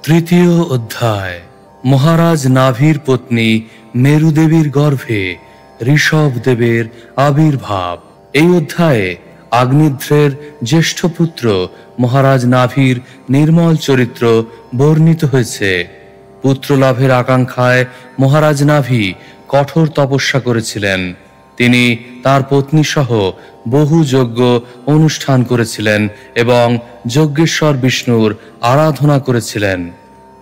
তৃতীয় অধ্যায়। মহারাজ নাভির পত্নী মেরুদেবীর গর্ভে ঋষভদেবের আবির্ভাব। এই অধ্যায়ে আগ্নিধ্রের জ্যেষ্ঠ পুত্র মহারাজ নাভির নির্মল চরিত্র বর্ণিত হয়েছে। পুত্র লাভের আকাঙ্ক্ষায় মহারাজ নাভি কঠোর তপস্যা করেছিলেন। তিনি তার পত্নী সহ বহু যজ্ঞ অনুষ্ঠান করেছিলেন এবং যজ্ঞেশ্বর বিষ্ণুর আরাধনা করেছিলেন।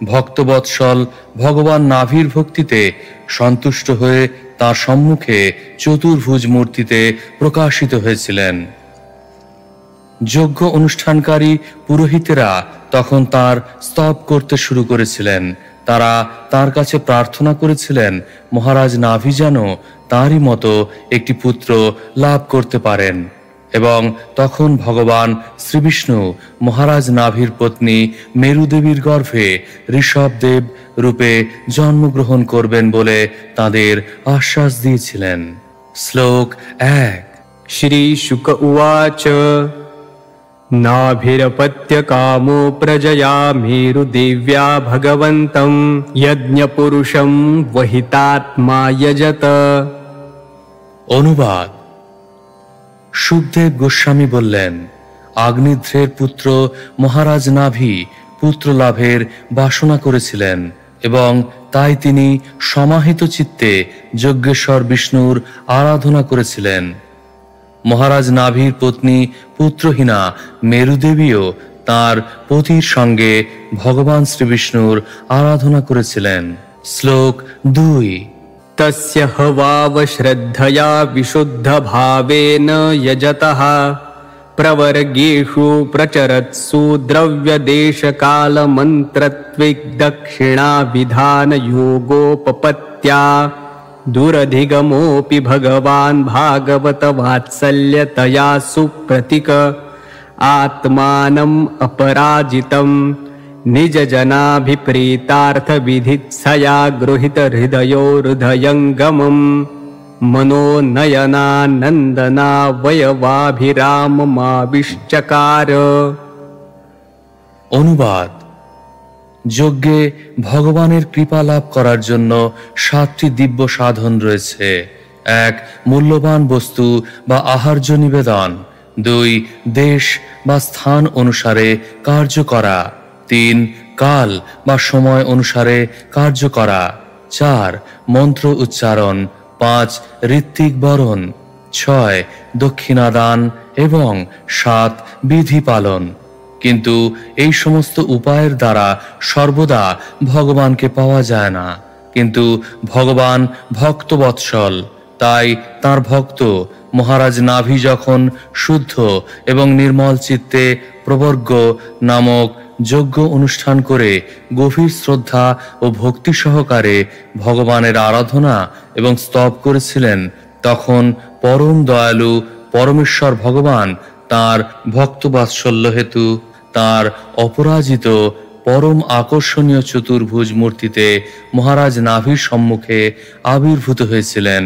ভক্তবৎসল ভগবান নাভির ভক্তিতে সন্তুষ্ট হয়ে তার সম্মুখে চতুর্ভুজ মূর্তিতে প্রকাশিত হয়েছিলেন। যজ্ঞ অনুষ্ঠানকারী পুরোহিতেরা তখন তার স্তব করতে শুরু করেছিলেন। তারা তার কাছে প্রার্থনা করেছিলেন মহারাজ নাভি যেন তাঁরই মতো একটি পুত্র লাভ করতে পারেন। এবং তখন ভগবান শ্রীবিষ্ণু মহারাজ নাভির পত্নী মেরুদেবীর গর্ভে ঋষভদেব রূপে জন্মগ্রহণ করবেন বলে তাদের আশ্বাস দিয়েছিলেন। শ্লোক 1। শ্রী শুক উবাচ নাভিরপত্য কামো প্রজয়া মেরুদেব্যা ভগবন্তম যজ্ঞপুরুষম বহিতাত্মা যজত। অনুবাদ। সুখদেব গোস্বামী বললেন, আগ্নিধ্রের পুত্র মহারাজ নাভি পুত্র লাভের বাসনা করেছিলেন এবং তাই তিনি সমাহিত চিত্তে যজ্ঞেশ্বর বিষ্ণুর আরাধনা করেছিলেন। মহারাজ নাভির পত্নী পুত্রহীনা মেরুদেবীও তাঁর পতির সঙ্গে ভগবান শ্রীবিষ্ণুর আরাধনা করেছিলেন। শ্লোক 2। তস্য হবাব শ্রদ্ধয়া বিশুদ্ধ ভাবেন যজতঃ প্রবর্গেষু প্রচরৎসু দ্রব্য দেশ কাল মন্ত্রত্বিক দক্ষিণা বিধান যোগোপপত্য়া দুরধিগমোপি ভগবান ভাগवत वात्सल्यतया सुप्रतिक आत्मानम् अपराजितं निज जनाभिप्रीतार्थ विधित्सया गृहीत हृदयो हृदयंगमं मनोनयनानंदना वयवाभिराममाविश्चकार। অনুবাদ। যজ্ঞে ভগবানের কৃপা লাভ করার জন্য 7টি দিব্য সাধন রয়েছে। 1. মূল্যবান বস্তু বা আহার্য নিবেদন। 2. দেশ বা স্থান অনুসারে কার্য করা। 3. কাল বা সময় অনুসারে কার্য করা। 4. মন্ত্র উচ্চারণ। 5. ঋত্বিক বরণ। 6. দক্ষিণাদান এবং 7. বিধি পালন। কিন্তু এই সমস্ত উপায়ের দ্বারা সর্বদা ভগবানকে পাওয়া যায় না। কিন্তু ভগবান ভক্তবৎসল, তাই তার ভক্ত মহারাজ নাভি যখন শুদ্ধ এবং নির্মল চিত্তে প্রবর্গ নামক যজ্ঞ অনুষ্ঠান করে গভীর শ্রদ্ধা ও ভক্তি সহকারে ভগবানের আরাধনা এবং স্তব করেছিলেন, তখন পরম দয়ালু পরমেশ্বর ভগবান তাঁর ভক্তবাৎসল্য হেতু তাঁর অপরাজিত পরম আকর্ষণীয় চতুর্ভুজ মূর্তিতে মহারাজ নাভির সম্মুখে আবির্ভূত হয়েছিলেন।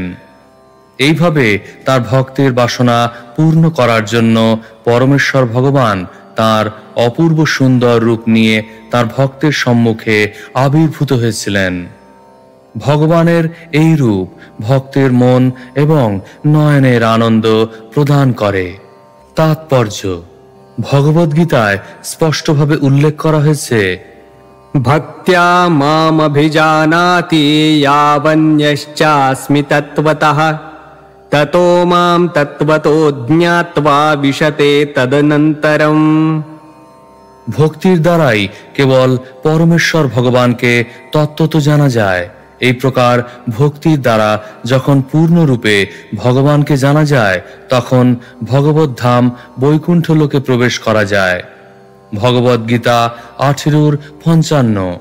এইভাবে তার ভক্তের বাসনা পূর্ণ করার জন্য পরমেশ্বর ভগবান তাঁর অপূর্ব সুন্দর রূপ নিয়ে তার ভক্তের সম্মুখে আবির্ভূত হয়েছিলেন। ভগবানের এই রূপ ভক্তের মন এবং নয়নের আনন্দ প্রদান করে। তাৎপর্য। ভগবদ্গীতায় স্পষ্টভাবে উল্লেখ করা হয়েছে, ভক্ত্যা মাম অভিজানাতি ইয়াবন্যশ্চাস্মি তত্ত্বতঃ ততো মাম তত্ত্বতো জ্ঞাত্বা বিশতে তদনন্তরম। ভক্তির দ্বারাই কেবল পরমেশ্বর ভগবানকে তত্ত্বত জানা যায়। এই প্রকার ভক্তির দ্বারা যখন পূর্ণরূপে ভগবানকে জানা যায়, তখন ভগবত ধাম বৈকুণ্ঠ লোকে প্রবেশ করা যায়। ভগবদ্গীতা 18:55।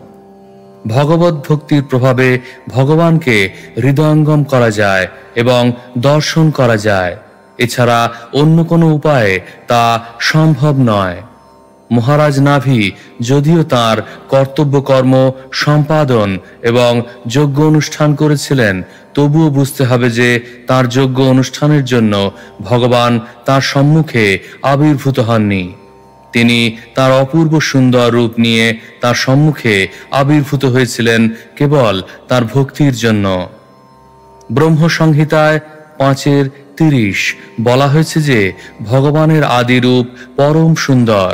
ভগবত ভক্তির প্রভাবে ভগবানকে হৃদয়ঙ্গম করা যায় এবং দর্শন করা যায়। এছাড়া অন্য কোনো উপায়ে তা সম্ভব নয়। মহারাজ নাভি যদিও তাঁর কর্তব্য কর্ম সম্পাদন এবং যজ্ঞ অনুষ্ঠান করেছিলেন, তবুও বুঝতে হবে যে তাঁর যজ্ঞ অনুষ্ঠানের জন্য ভগবান তাঁর সম্মুখে আবির্ভূত হননি। তিনি তার অপূর্ব সুন্দর রূপ নিয়ে তার সম্মুখে আবির্ভূত হয়েছিলেন কেবল তার ভক্তির জন্য। ব্রহ্ম সংহিতায় 5:30 বলা হয়েছে যে ভগবানের আদিরূপ পরম সুন্দর।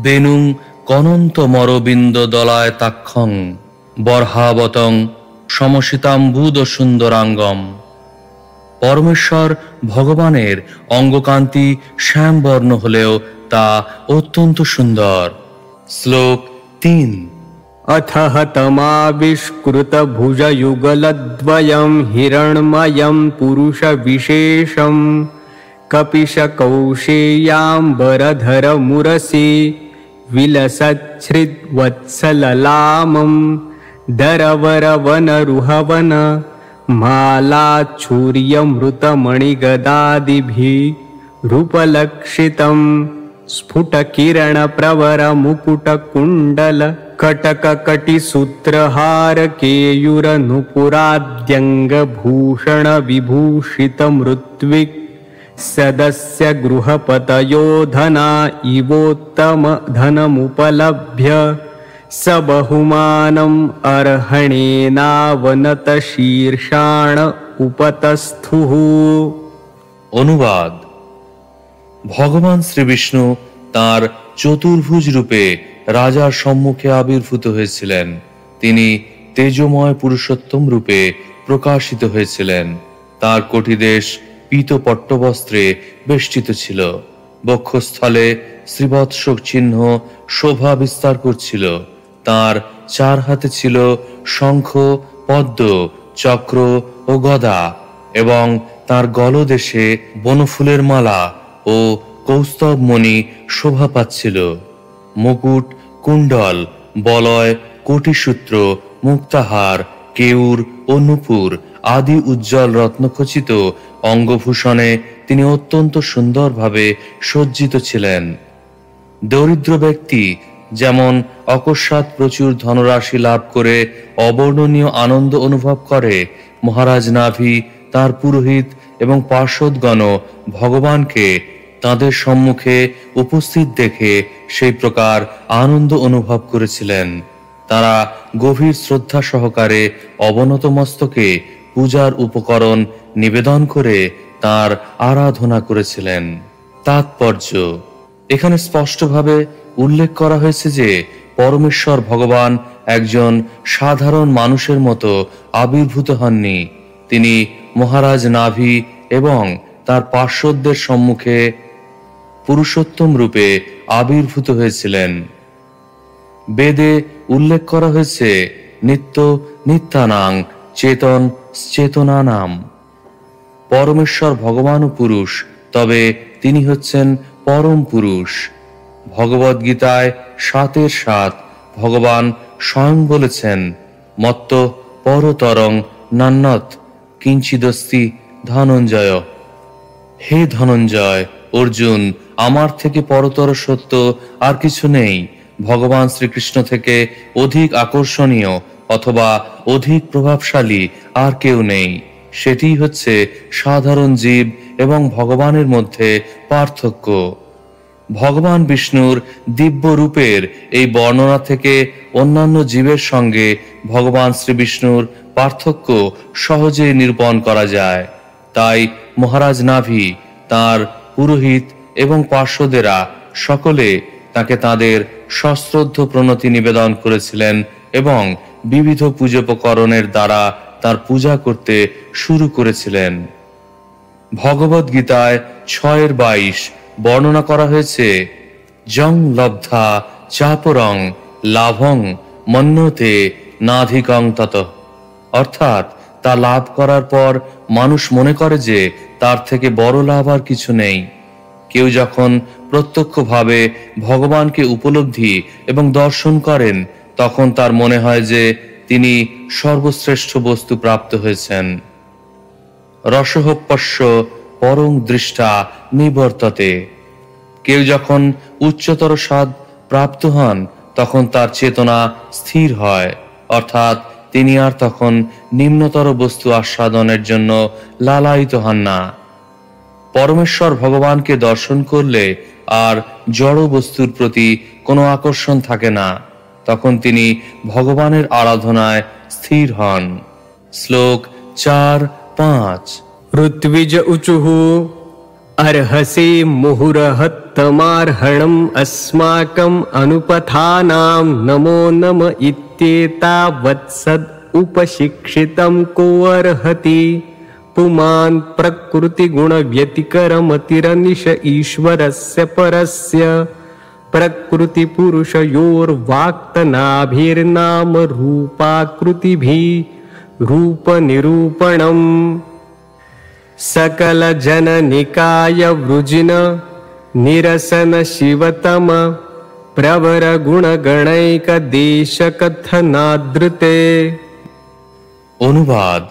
বেনুং কনন্ত মরবিন্দ দলায় তাক্ষং বর্হাবতং সমসিতাম্বুদ সুন্দরাঙ্গম। পরমেশ্বর ভগবানের অঙ্গকান্তি শ্যামবর্ণ হলেও তা অত্যন্ত সুন্দর। শ্লোক 3। अथः तमाविष्कृतभुजयुगलद्वयं हिरण्मयं पुरुषविशेषं कपिशकौशेयाम्बरधरमुरसि विलसच्छ्रिद्वत्सललामं दरवरवनरुहवन मालाच्छूर्यमृतमणिगदादिभिः रूपलक्षितं स्फुटकिरणप्रवरमुकुटकुण्डल कटककटिसूत्रहार केयूरनुपुराद्यङ्गभूषणविभूषितमृत्विक् सदस्य गृहपतयो धना इवोत्तमधनमुपलभ्य स बहुमानम् अर्हणेनावनतशीर्षाण उपतस्थुः। অনুবাদ। ভগবান শ্রীবিষ্ণু তাঁর চতুর্ভুজ রূপে রাজার সম্মুখে আবির্ভূত হয়েছিলেন। তিনি তেজময় পুরুষোত্তম রূপে প্রকাশিত হয়েছিলেন। তার কটিদেশ পীত পট্টবস্ত্রে বেষ্টিত ছিল। বক্ষস্থলে শ্রীবৎসক চিহ্ন শোভা বিস্তার করছিল। তার 4 হাতে ছিল শঙ্খ, পদ্ম, চক্র ও গদা, এবং তার গলদেশে বনফুলের মালা ও কৌস্তবমণি শোভা পাচ্ছিল। মুকুট, কুণ্ডল, বলয়, কোটিসূত্র, মুক্তাহার, কেউর ও নূপুর আদি উজ্জ্বল রত্নখচিত অঙ্গভূষণে তিনি অত্যন্ত সুন্দরভাবে সজ্জিত ছিলেন। দরিদ্র ব্যক্তি যেমন অকস্মাৎ প্রচুর ধনরাশি লাভ করে অবর্ণনীয় আনন্দ অনুভব করে, মহারাজ নাভি, তার পুরোহিত এবং পার্ষদগণ ভগবানকে তাদের সম্মুখে উপস্থিত দেখে সেই প্রকার আনন্দ অনুভব করেছিলেন। তারা গভীর শ্রদ্ধা সহকারে অবনত মস্তকে পূজার উপকরণ নিবেদন করে তার আরাধনা করেছিলেন। তাৎপর্য: এখানে স্পষ্টভাবে উল্লেখ করা হয়েছে যে পরমেশ্বর ভগবান একজন সাধারণ মানুষের মতো আবির্ভূত হননি। তিনি মহারাজ নাভি এবং তার পার্শ্বদের সম্মুখে পুরুষোত্তম রূপে আবির্ভূত হয়েছিলেন। বেদে উল্লেখ করা হয়েছে নিত্য নিত্যানাং চেতন চেতনানাম। পরমেশ্বর ভগবানও পুরুষ, তবে তিনি হচ্ছেন পরম পুরুষ। ভগবদ্গীতায় 7:7 ভগবান স্বয়ং বলেছেন, মত্ত পরতরং নান্যৎ কিঞ্চিদস্তি ধনঞ্জয়। হে ধনঞ্জয়, অর্জুন, আমার থেকে পরতর সত্য আর কিছু নেই। ভগবান শ্রীকৃষ্ণ থেকে অধিক আকর্ষণীয় অথবা অধিক প্রভাবশালী আর কেউ নেই। সেটিই হচ্ছে সাধারণ জীব এবং ভগবানের মধ্যে পার্থক্য। ভগবান বিষ্ণুর দিব্য রূপের এই বর্ণনা থেকে অন্যান্য জীবের সঙ্গে ভগবান শ্রীবিষ্ণুর পার্থক্য সহজেই নিরূপণ করা যায়। তাই মহারাজ নাভি, তার পুরোহিত এবং পার্শ্বদেরা সকলে তাকে তাদের সশ্রদ্ধ প্রণতি নিবেদন করেছিলেন এবং বিবিধ পূজোপকরণের দ্বারা তার পূজা করতে শুরু করেছিলেন। ভগবদ্গীতায় 6:22 বর্ণনা করা হয়েছে, জং লব্ধা চাপরং লাভং মন্যতে নাধিকং তত। অর্থাৎ তা লাভ করার পর মানুষ মনে করে যে তার থেকে বড় লাভ আর কিছু নেই। কেউ যখন প্রত্যক্ষভাবে ভগবানকে উপলব্ধি এবং দর্শন করেন, তখন তার মনে হয় যে তিনি সর্বশ্রেষ্ঠ বস্তু প্রাপ্ত হয়েছেন। রসহপস্য পরং দৃষ্টা নিবর্ততে। কেউ যখন উচ্চতর স্বাদ প্রাপ্ত হন, তখন তার চেতনা স্থির হয়, অর্থাৎ তিনি আর তখন নিম্নতর বস্তু আস্বাদনের জন্য লালায়িত হন না। পরমেশ্বর ভগবানকে দর্শন করলে আর জড় বস্তুর প্রতি কোনো আকর্ষণ থাকে না। তখন তিনি ভগবানের আরাধনায় স্থির হন। শ্লোক 4-5। ऋत्विज उचुः अर्हसि मुहुरहत्तमार्हणम् अस्माकम् अनुपथानां नमो नम इत्येतावत्सद् उपशिक्षितं को अर्हति पुमान् प्रकृतिगुणव्यतिकरमतिरनिश ईश्वरस्य परस्य प्रकृतिपुरुषयोर्वाक्तनाभिर्नाम रूपाकृतिभिः रूपनिरूपणम् सकल जननिकाय वृजिन निरसन शिवतम प्रवर गुणगणैक देश कथनादृते। অনুবাদ।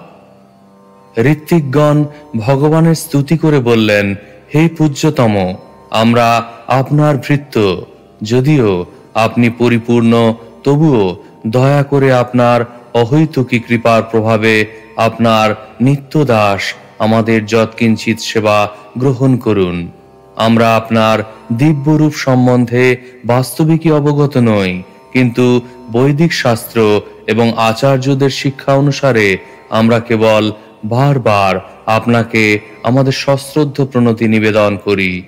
ঋত্বিকগণ ভগবানের স্তুতি করে বললেন, হে পূজ্যতম, আমরা আপনার ভৃত্য। যদিও আপনি পরিপূর্ণ, তবুও দয়া করে আপনার অহৈতুকী কৃপার প্রভাবে আপনার নিত্য দাস আমাদের যৎকিঞ্চিত সেবা গ্রহণ করুন। আমরা আপনার দিব্যরূপ সম্বন্ধে বাস্তবিকই অবগত নই, কিন্তু বৈদিক শাস্ত্র এবং আচার্যদের শিক্ষা অনুসারে আমরা কেবল বারবার আপনাকে আমাদের সশ্রদ্ধ প্রণতি নিবেদন করি।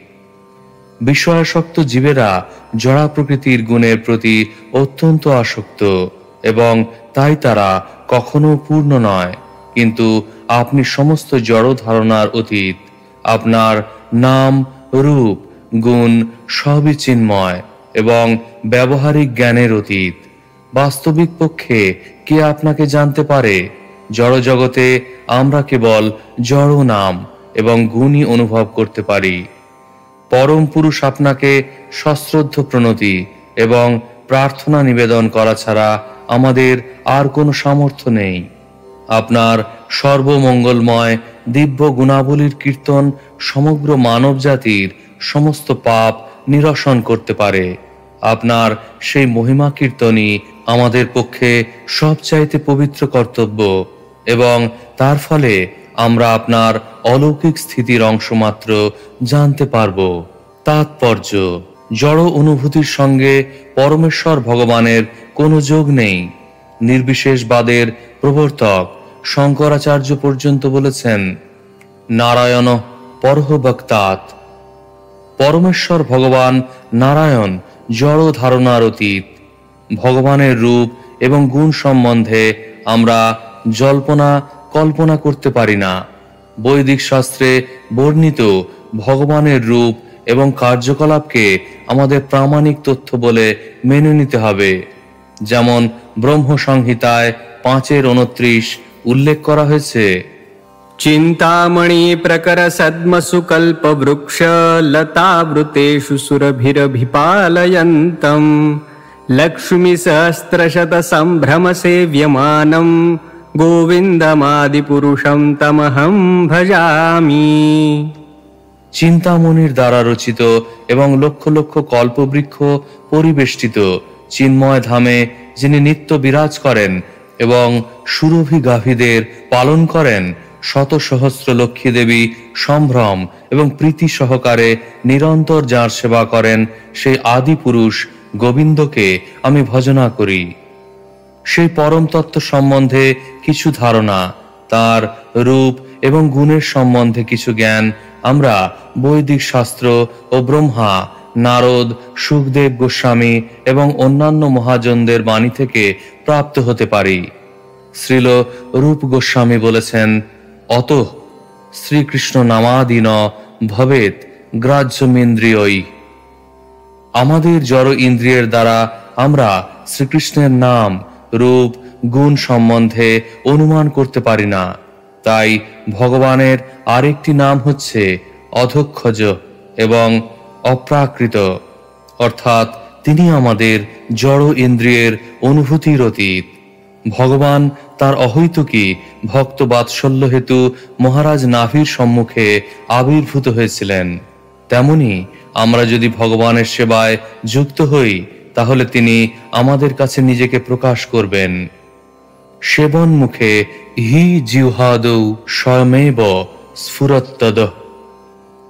বিষয়াসক্ত জীবেরা জড়া প্রকৃতির গুণের প্রতি অত্যন্ত আসক্ত এবং তাই তারা কখনো পূর্ণ নয়। কিন্তু আপনি সমস্ত জড় ধারণার অতীত। আপনার নাম, রূপ, গুণ সবই চিন্ময় এবং ব্যবহারিক জ্ঞানের অতীত। বাস্তবিক পক্ষে কে আপনাকে জানতে পারে? জড় জগতে আমরা কেবল জড় নাম এবং গুণই অনুভব করতে পারি। পরম পুরুষ আপনাকে সশ্রদ্ধ প্রণতি এবং প্রার্থনা নিবেদন করা ছাড়া আমাদের আর কোনো সামর্থ্য নেই। আপনার সর্বমঙ্গলময় দিব্য গুণাবলীর কীর্তন সমগ্র মানব জাতির সমস্ত পাপ নিরসন করতে পারে। আপনার সেই মহিমা কীর্তনই আমাদের পক্ষে সবচাইতে পবিত্র কর্তব্য এবং তার ফলে আমরা আপনার অলৌকিক স্থিতির অংশমাত্র জানতে পারব। তাৎপর্য: জড় অনুভূতির সঙ্গে পরমেশ্বর ভগবানের কোনো যোগ নেই। নির্বিশেষবাদের প্রবর্তক শঙ্করাচার্য পর্যন্ত বলেছেন, নারায়ণ পরহ ভক্তাৎ। পরমেশ্বর ভগবান নারায়ণ জড় ধারণার অতীত। ভগবানের রূপ এবং গুণ সম্বন্ধে আমরা জল্পনা কল্পনা করতে পারি না। বৈদিক শাস্ত্রে বর্ণিত ভগবানের রূপ এবং কার্যকলাপকে আমাদের প্রামাণিক তথ্য বলে মেনে নিতে হবে। যেমন ব্রহ্ম সংহিতায় 5:29 উল্লেখ করা হয়েছে, चिन्तामणि प्रकर सद्मसु कल्प वृक्ष लतावृतेषु सुरभिरभिपालयन्तम् लक्ष्मी सहस्रशत संभ्रम सेव्यमानं गोविन्दमादिपुरुषं तमहं भजामि। চিন্তামণির দ্বারা রচিত এবং লক্ষ লক্ষ কল্পবৃক্ষ পরিবেষ্টিত চিন্ময় ধামে যিনি নিত্য বিরাজ করেন এবং সুরভি গাভীদের পালন করেন, শত সহস্র লক্ষ্মী দেবী সম্ভ্রম এবং প্রীতি সহকারে নিরন্তর যার সেবা করেন, সেই আদি পুরুষ গোবিন্দকে আমি ভজনা করি। সেই পরম তত্ত্ব সম্বন্ধে কিছু ধারণা, তার রূপ এবং গুণের সম্বন্ধে কিছু জ্ঞান আমরা বৈদিক শাস্ত্র ও ব্রহ্মা, নারদ, সুখদেব গোস্বামী এবং অন্যান্য মহাজনদের বাণী থেকে প্রাপ্ত হতে পারি। শ্রীল রূপ গোস্বামী বলেছেন, অতঃ শ্রীকৃষ্ণ নামাদিন ভবেত গ্রাহ্যমিন্দ্রিয়ই। আমাদের জড় ইন্দ্রিয়ের দ্বারা আমরা শ্রীকৃষ্ণের নাম, রূপ, গুণ সম্বন্ধে অনুমান করতে পারি না। তাই ভগবানের আরেকটি নাম হচ্ছে অধক্ষজ এবং অপ্রাকৃত, অর্থাৎ তিনি আমাদের জড় ইন্দ্রিয়ের অনুভূতির অতীত। ভগবান তার অহৈতুকী ভক্ত বাৎসল্য হেতু মহারাজ নাভির সম্মুখে আবির্ভূত হয়েছিলেন। তেমনি আমরা যদি ভগবানের সেবায় যুক্ত হই, তাহলে তিনি আমাদের কাছে নিজেকে প্রকাশ করবেন। সেবন মুখে হি জিহ্বাদৌ স্বয়মেব স্ফুরত্তদ।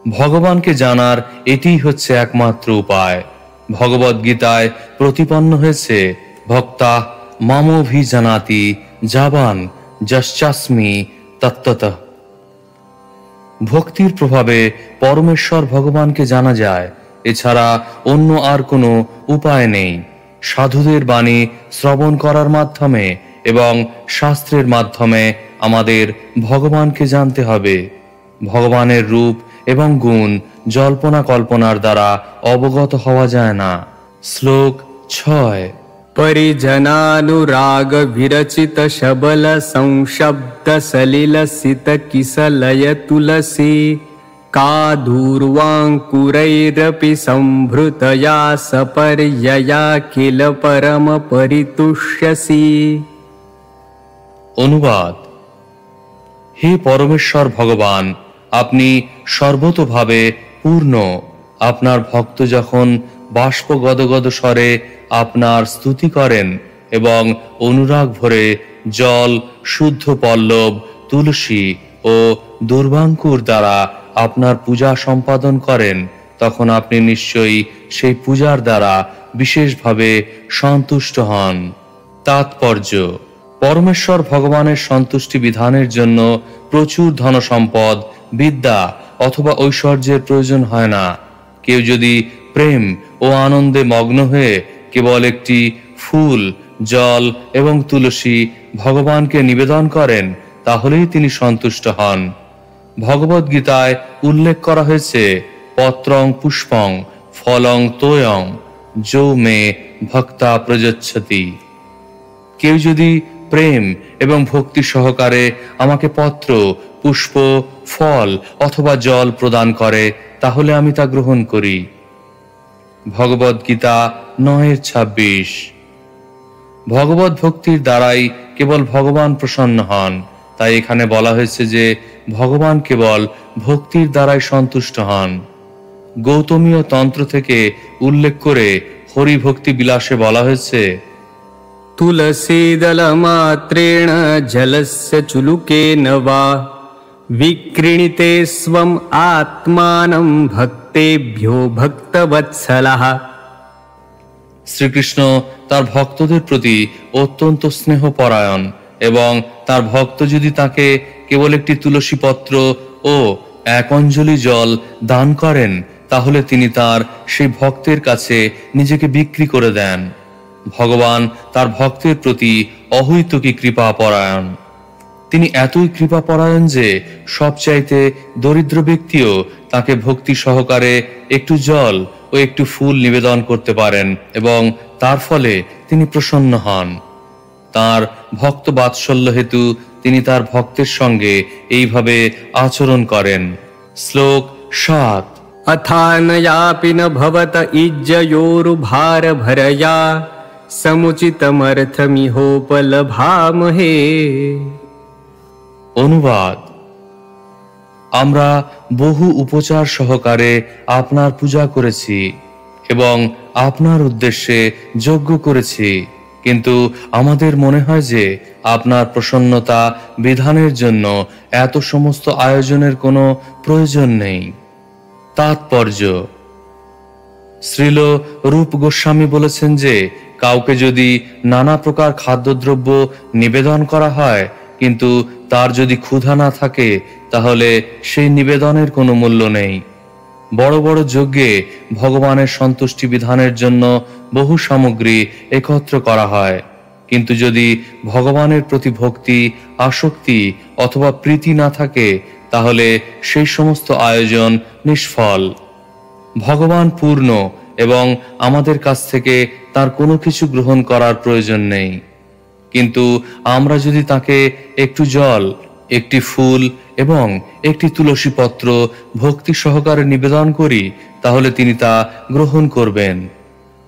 ভগবানকে জানার এটিই হচ্ছে একমাত্র উপায়। ভগবদ গীতায় প্রতিপন্ন হয়েছে ভক্তা মামোভিজানাতি জাবান যশ্চাস্মি তত্ত্বতঃ। ভক্তির প্রভাবে পরমেশ্বর ভগবানকে জানা যায়, এছাড়া অন্য আর কোনো উপায় নেই। সাধুদের বাণী শ্রবণ করার মাধ্যমে এবং শাস্ত্রের মাধ্যমে আমাদের ভগবানকে জানতে হবে। ভগবানের রূপ এবং গুণ জল্পনা কল্পনার দ্বারা অবগত হওয়া যায় না। শ্লোক 6। परिजनानुराग विरचित शबल संशब्द सलिल सित किसलय तुलसी काधूर्वाङ्कुरैरपि संभृतया सपर्यया किल परम परितुष्यसि। অনুবাদ: হে পরমেশ্বর ভগবান, আপনি সর্বতোভাবে পূর্ণ। আপনার ভক্ত যখন বাষ্প গদগদ স্বরে আপনার স্তুতি করেন এবং অনুরাগ ভরে জল, শুদ্ধ পল্লব, তুলসী ও দুর্বাঙ্কুর দ্বারা আপনার পূজা সম্পাদন করেন, তখন আপনি নিশ্চয়ই সেই পূজার দ্বারা বিশেষভাবে সন্তুষ্ট হন। তাৎপর্য: পরমেশ্বর ভগবানের সন্তুষ্টি বিধানের জন্য প্রচুর ধনসম্পদ, বিদ্যা অথবা ঐশ্বর্যের প্রয়োজন হয় না। কেউ যদি প্রেম ও আনন্দে মগ্ন হয়ে কেবল একটি ফুল, জল এবং তুলসী ভগবানকে নিবেদন করেন, তাহলেই তিনি সন্তুষ্ট হন। ভগবদ গীতায় উল্লেখ করা হয়েছে, পত্রং পুষ্পং ফলং তোয়ং যৌ মে ভক্তা প্রযচ্ছতি। কেউ যদি প্রেম এবং ভক্তি সহকারে আমাকে পত্র, পুষ্প, ফল অথবা জল প্রদান করে, তাহলে আমি তা গ্রহণ করি। ভগবদ গীতা 9:26। ভগবত ভক্তির দ্বারাই কেবল ভগবান প্রসন্ন হন। তাই এখানে বলা হয়েছে যে ভগবান কেবল ভক্তির দ্বারাই সন্তুষ্ট হন। গৌতমীয় তন্ত্র থেকে উল্লেখ করে হরি ভক্তি বিলাসে বলা হয়েছে, तुलसी दलमात्रेण जलस्य चुलुकेन वा विक्रीणिते स्वम् आत्मानं भक्तेभ्यो भक्तवत्सलः। শ্রীকৃষ্ণ তার ভক্তদের প্রতি অত্যন্ত স্নেহপরায়ণ এবং তার ভক্ত যদি তাকে কেবল একটি তুলসী পত্র ও এক অঞ্জলি জল দান করেন, তাহলে তিনি তার সেই ভক্তের কাছে নিজেকে বিক্রি করে দেন। ভগবান তার ভক্তের প্রতি অহৈতুকী কৃপাপরায়ণ। তিনি এতই কৃপাপরায়ণ যে সবচাইতে দরিদ্র ব্যক্তিও তাকে ভক্তি সহকারে একটু জল ও একটু ফুল নিবেদন করতে পারেন এবং তার ফলে তিনি প্রসন্ন হন। তার ভক্ত বাৎসল্য হেতু তিনি তার ভক্তের সঙ্গে এইভাবে আচরণ করেন। শ্লোক 7। अथानयापि न भवत इज्जयोरुभार भरया समुचितमर्थमिहोपलभामहे। অনুবাদ: আমরা বহু উপচার সহকারে আপনার পূজা করেছি এবং আপনার উদ্দেশ্যে যজ্ঞ করেছি, কিন্তু আমাদের মনে হয় যে আপনার প্রসন্নতা বিধানের জন্য এত সমস্ত আয়োজনের কোনো প্রয়োজন নেই। তাৎপর্য: শ্রীল রূপ গোস্বামী বলেছেন যে কাউকে যদি নানা প্রকার খাদ্যদ্রব্য নিবেদন করা হয়, কিন্তু তার যদি ক্ষুধা না থাকে, তাহলে সেই নিবেদনের কোনো মূল্য নেই। বড় বড় যজ্ঞে ভগবানের সন্তুষ্টি বিধানের জন্য বহু সামগ্রী একত্র করা হয়, কিন্তু যদি ভগবানের প্রতি ভক্তি, আসক্তি অথবা প্রীতি না থাকে, তাহলে সেই সমস্ত আয়োজন নিষ্ফল। ভগবান পূর্ণ এবং আমাদের কাছ থেকে তার কোনো কিছু গ্রহণ করার প্রয়োজন নেই, কিন্তু আমরা যদি তাকে একটু জল, একটি ফুল এবং একটি তুলসী পত্র ভক্তি সহকারে নিবেদন করি, তাহলে তিনি তা গ্রহণ করবেন।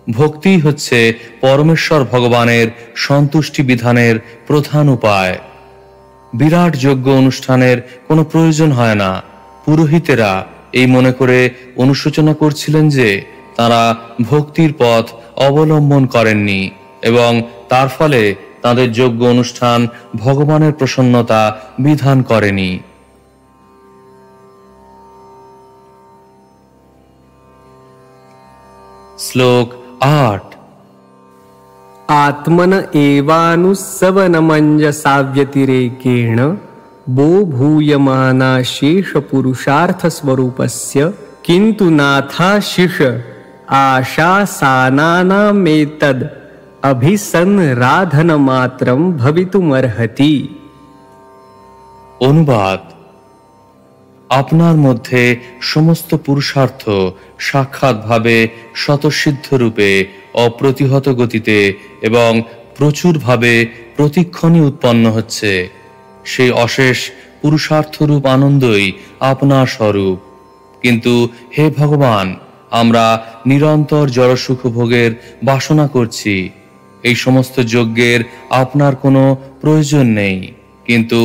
ভক্তি হচ্ছে পরমেশ্বর ভগবানের সন্তুষ্টি বিধানের প্রধান উপায়। বিরাট যজ্ঞ অনুষ্ঠানের কোনো প্রয়োজন হয় না। পুরোহিতেরা এই মনে করে অনুশোচনা করছিলেন যে তারা ভক্তির পথ অবলম্বন করেননি এবং তার ফলে তাদের যজ্ঞ অনুষ্ঠান ভগবানের প্রসন্নতা বিধান করেনি। শ্লোক 8। आत्मन एवानुसवनमञ्जसाव्यतिरेकेण वो भूयमाना शेष पुरुषार्थ स्वरूपस्य किन्तु नाथाशिष आशासानानामेतद् अभिसंराधन मात्रं भवितुमर्हति। অনুবাদ: আপনার মধ্যে সমস্ত পুরুষার্থ সাক্ষাৎভাবে স্বতঃসিদ্ধ রূপে অপ্রতিহত গতিতে এবং প্রচুরভাবে প্রতিক্ষণই উৎপন্ন হচ্ছে। সেই অশেষ পুরুষার্থরূপ আনন্দই আপনার স্বরূপ। কিন্তু হে ভগবান, আমরা নিরন্তর জড়সুখ ভোগের বাসনা করছি। এই সমস্ত যজ্ঞের আপনার কোনো প্রয়োজন নেই, কিন্তু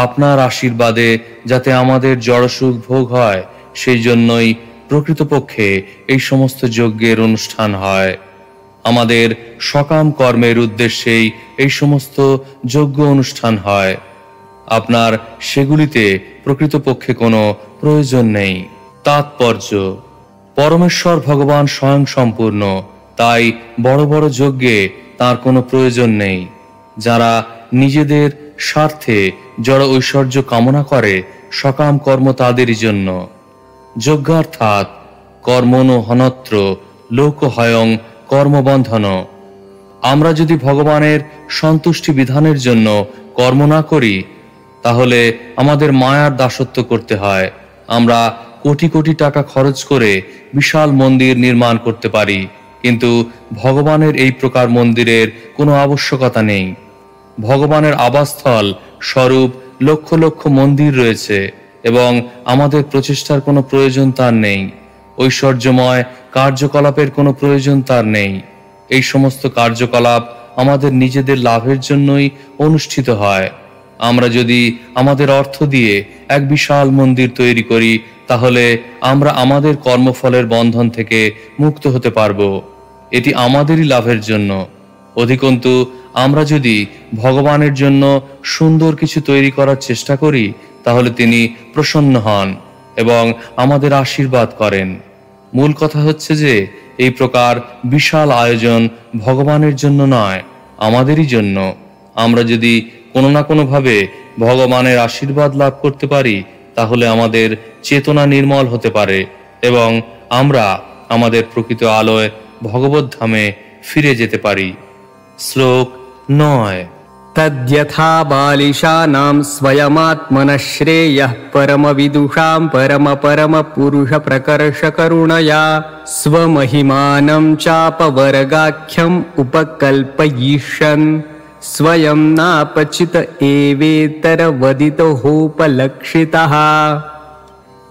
আপনার আশীর্বাদে যাতে আমাদের জড়সুখ ভোগ হয়, সেই জন্যই প্রকৃতপক্ষে এই সমস্ত যজ্ঞের অনুষ্ঠান হয়। আমাদের সকাম কর্মের উদ্দেশ্যেই এই সমস্ত যজ্ঞ অনুষ্ঠান হয়। আপনার সেগুলিতে প্রকৃতপক্ষে কোনো প্রয়োজন নেই। তাৎপর্য: পরমেশ্বর ভগবান স্বয়ং সম্পূর্ণ, তাই বড় বড় যজ্ঞে তার কোনো প্রয়োজন নেই। যারা নিজেদের স্বার্থে জড় ঐশ্বর্য কামনা করে, সকাম কর্ম তাদেরই জন্য। যজ্ঞার্থাৎ কর্মণো হনত্র লোকহয়ং কর্মবন্ধন। আমরা যদি ভগবানের সন্তুষ্টি বিধানের জন্য কর্ম না করি, তাহলে আমাদের মায়ার দাসত্ব করতে হয়। আমরা কোটি কোটি টাকা খরচ করে বিশাল মন্দির নির্মাণ করতে পারি, কিন্তু ভগবানের এই প্রকার মন্দিরের কোনো আবশ্যকতা নেই। ভগবানের আবাসস্থল স্বরূপ লক্ষ লক্ষ মন্দির রয়েছে এবং আমাদের প্রচেষ্টার কোনো প্রয়োজন তার নেই। ঐশ্বর্যময় কার্যকলাপের কোনো প্রয়োজন তার নেই। এই সমস্ত কার্যকলাপ আমাদের নিজেদের লাভের জন্যই অনুষ্ঠিত হয়। আমরা যদি আমাদের অর্থ দিয়ে এক বিশাল মন্দির তৈরি করি, তাহলে আমরা আমাদের কর্মফলের বন্ধন থেকে মুক্ত হতে পারব। এটি আমাদেরই লাভের জন্য। অধিকন্তু আমরা যদি ভগবানের জন্য সুন্দর কিছু তৈরি করার চেষ্টা করি, তাহলে তিনি প্রসন্ন হন এবং আমাদের আশীর্বাদ করেন। মূল কথা হচ্ছে যে এই প্রকার বিশাল আয়োজন ভগবানের জন্য নয়, আমাদেরই জন্য। আমরা যদি কোনো না কোনোভাবে ভগবানের আশীর্বাদ লাভ করতে পারি, তাহলে আমাদের চেতনা নির্মল হতে পারে এবং আমরা আমাদের প্রকৃত আলোয় ভগবত ধামে ফিরে যেতে পারি। শ্লোক 9। तद्यथा बालिशानां स्वयमात्मनः श्रेयः परमविदुषां परमपुरुषप्रकर्षकरुणया स्वमहिमानं चापवर्गाख्यम् उपकल्पयिष्यन् स्वयं नापचित एवेतरवदितोपलक्षितः।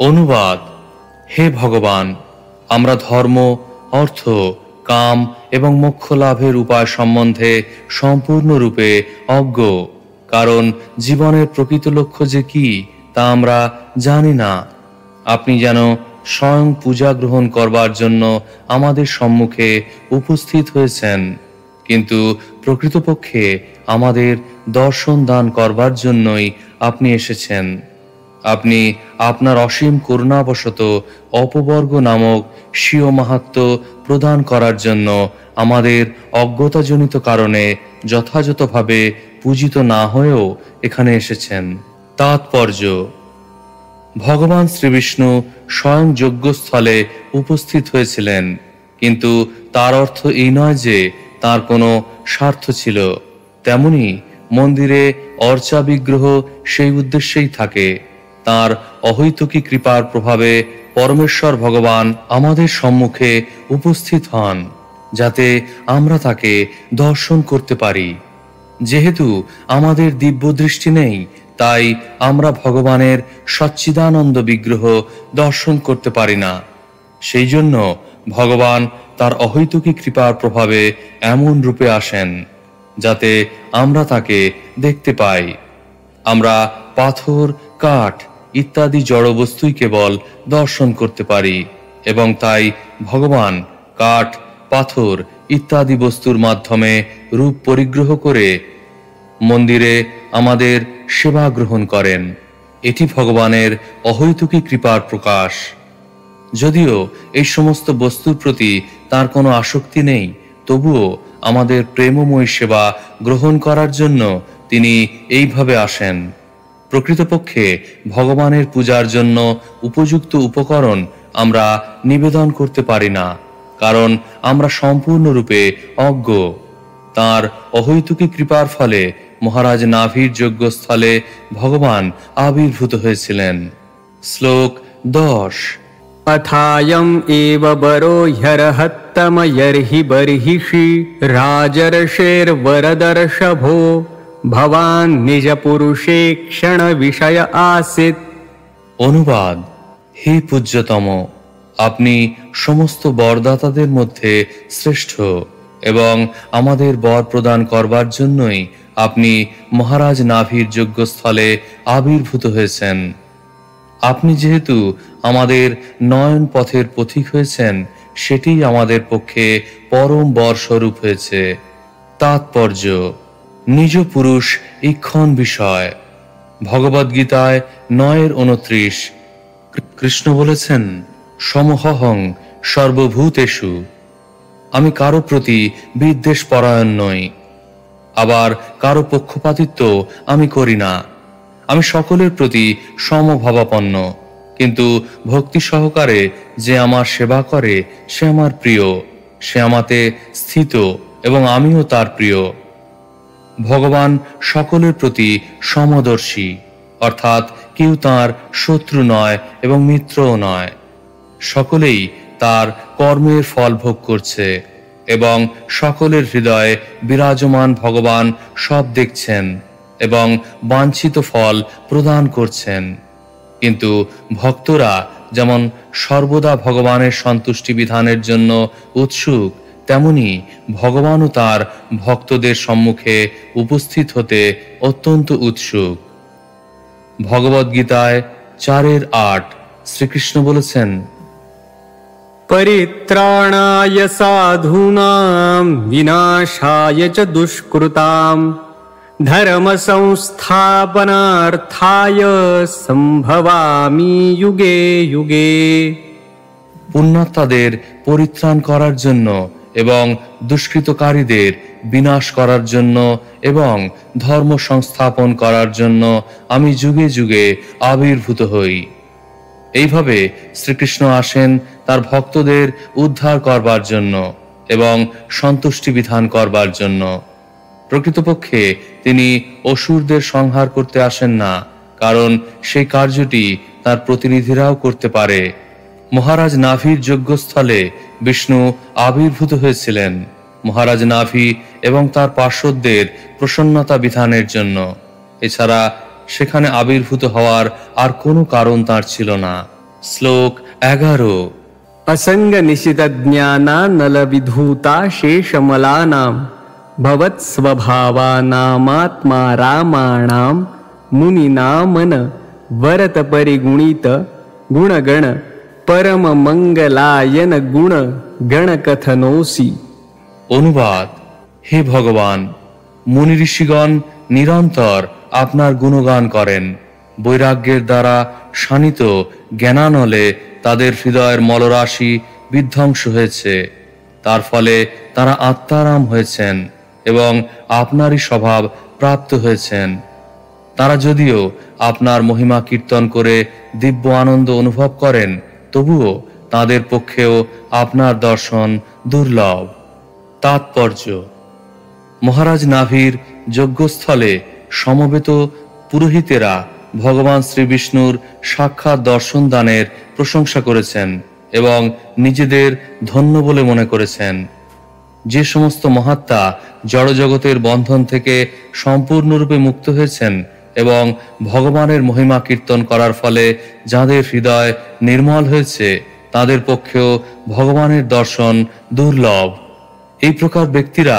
অনুবাদ: হে ভগবান, আমরা ধর্ম, অর্থ, কাম এবং মোক্ষ লাভের উপায় সম্বন্ধে সম্পূর্ণরূপে অজ্ঞ, কারণ জীবনের প্রকৃত লক্ষ্য যে কি তা আমরা জানি না। আপনি যেন স্বয়ং পূজা গ্রহণ করবার জন্য আমাদের সম্মুখে উপস্থিত হয়েছেন, কিন্তু প্রকৃতপক্ষে আমাদের দর্শন দান করবার জন্যই আপনি এসেছেন। আপনি আপনার অসীম করুণাবশত অপবর্গ নামক স্বীয় মাহাত্ম্য প্রদান করার জন্য আমাদের অজ্ঞতাজনিত কারণে যথাযথভাবে পূজিত না হয়েও এখানে এসেছেন। তাৎপর্য: ভগবান শ্রীবিষ্ণু স্বয়ং যজ্ঞস্থলে উপস্থিত হয়েছিলেন, কিন্তু তার অর্থ এই নয় যে তার কোনো স্বার্থ ছিল। তেমনি মন্দিরে অর্চা বিগ্রহ সেই উদ্দেশ্যেই থাকে। তার অহৈতুকী কৃপার প্রভাবে পরমেশ্বর ভগবান আমাদের সম্মুখে উপস্থিত হন, যাতে আমরা তাকে দর্শন করতে পারি। যেহেতু আমাদের দিব্য দৃষ্টি নেই, তাই আমরা ভগবানের সচ্চিদানন্দ বিগ্রহ দর্শন করতে পারি না। সেই জন্য ভগবান তার অহৈতুকী কৃপার প্রভাবে এমন রূপে আসেন যাতে আমরা তাকে দেখতে পাই। আমরা পাথর, কাঠ ইত্যাদি জড় বস্তুই কেবল দর্শন করতে পারি এবং তাই ভগবান কাঠ, পাথর ইত্যাদি বস্তুর মাধ্যমে রূপ পরিগ্রহ করে মন্দিরে আমাদের সেবা গ্রহণ করেন। এটি ভগবানের অহৈতুকী কৃপার প্রকাশ। যদিও এই সমস্ত বস্তুর প্রতি তার কোনো আসক্তি নেই, তবুও আমাদের প্রেমময় সেবা গ্রহণ করার জন্য তিনি এইভাবে আসেন। প্রকৃতপক্ষে ভগবানের পূজার জন্য উপযুক্ত উপকরণ আমরা নিবেদন করতে পারি না, কারণ আমরা সম্পূর্ণরূপে অজ্ঞ। তাঁর অহৈতুকী কৃপার ফলে মহারাজ নাভির যজ্ঞস্থলে ভগবান আবির্ভূত হয়েছিলেন। শ্লোক 10। अथायम एव बरो ह्यर्हत्तमयर्हि बर्हिषि राजर्षेर्वरदर्शभो भवान् निज पुरुषे क्षण विषय आसित। অনুবাদ: হে পূজ্যতম, আপনি সমস্ত বরদাতাদের মধ্যে শ্রেষ্ঠ এবং আমাদের বর প্রদান করবার জন্যই আপনি মহারাজ নাভির যজ্ঞস্থলে আবির্ভূত হয়েছেন। আপনি যেহেতু আমাদের নয়ন পথের পথিক হয়েছেন, সেটি আমাদের পক্ষে পরম বর স্বরূপ হয়েছে। তাৎপর্য: নিজ পুরুষ ইক্ষণ বিষয়। ভগবদ্গীতায় 9:29 কৃষ্ণ বলেছেন, সমহং সর্বভূতেষু। আমি কারো প্রতি বিদ্বেষ পরায়ণ নই, আবার কারো পক্ষপাতিত্ব আমি করি না। আমি সকলের প্রতি সমভাবাপন্ন, কিন্তু ভক্তি সহকারে যে আমার সেবা করে সে আমার প্রিয়, সে আমাতে স্থিত এবং আমিও তার প্রিয়। ভগবান সকলের প্রতি সমদর্শী, অর্থাৎ কেউ তাঁর শত্রু নয় এবং মিত্রও নয়। সকলেই তার কর্মের ফল ভোগ করছে এবং সকলের হৃদয়ে বিরাজমান ভগবান সব দেখছেন এবং বাঞ্ছিত ফল প্রদান করছেন। কিন্তু ভক্তরা যেমন সর্বদা ভগবানের সন্তুষ্টি বিধানের জন্য উৎসুক, তেমনি ভগবানও তার ভক্তদের সম্মুখে উপস্থিত হতে অত্যন্ত উৎসুক। ভগবদ্গীতায় 4:8 শ্রীকৃষ্ণ বলেছেন, परित्राणाय साधूनां विनाशाय च दुष्कृतां धर्म संस्थापनार्थाय संभवामि युगे युगे। পুণ্যাত্মাদের পরিত্রাণ করার জন্য এবং দুষ্কৃতকারীদের বিনাশ করার জন্য এবং ধর্ম সংস্থাপন করার জন্য আমি যুগে যুগে আবির্ভূত হই। এইভাবে শ্রীকৃষ্ণ আসেন তার ভক্তদের উদ্ধার করবার জন্য এবং সন্তুষ্টি বিধান করবার জন্য। প্রকৃতপক্ষে তিনি অসুরদের সংহার করতে আসেন না, কারণ সেই কার্যটি তার প্রতিনিধিরাও করতে পারে। মহারাজ নাভির যজ্ঞস্থলে বিষ্ণু আবির্ভূত হয়েছিলেন মহারাজ নাভি এবং তার পার্শ্বদের প্রসন্নতা বিধানের জন্য। এছাড়া সেখানে আবির্ভূত হওয়ার আর কোনো কারণ তার ছিল না। শ্লোক 11। असंग निशित ज्ञाना नल विधूता शेषमलानां भवत् स्वभावानामात्मा रामाणां मुनिनामन वरत परिगुणित गुणगण परम मंगलायन गुण गणकथनोसि। অনুবাদ: হে ভগবান, মুনি ঋষিগণ নিরন্তর আপনার গুণগান করেন। বৈরাগ্যের দ্বারা শানিত জ্ঞানানলে তাদের হৃদয়ের মলরাশি বিধ্বংস হয়েছে, তার ফলে তারা আত্মারাম হয়েছেন এবং আপনারই স্বভাব প্রাপ্ত হয়েছেন। তারা যদিও আপনার মহিমা কীর্তন করে দিব্য আনন্দ অনুভব করেন, তবুও তাদের পক্ষেও আপনার দর্শন দুর্লভ। তাৎপর্য: মহারাজ নাভির যজ্ঞস্থলে সমবেত পুরোহিতেরা ভগবান শ্রী বিষ্ণুর সাক্ষাৎ দর্শন দানের প্রশংসা করেছেন এবং নিজেদের ধন্য বলে মনে করেছেন। যে সমস্ত মহাত্মা জড়জগতের বন্ধন থেকে সম্পূর্ণরূপে মুক্ত হয়েছেন এবং ভগবানের মহিমা কীর্তন করার ফলে যাদের হৃদয় নির্মল হয়েছে, তাদের পক্ষেও ভগবানের দর্শন দুর্লভ। এই প্রকার ব্যক্তিরা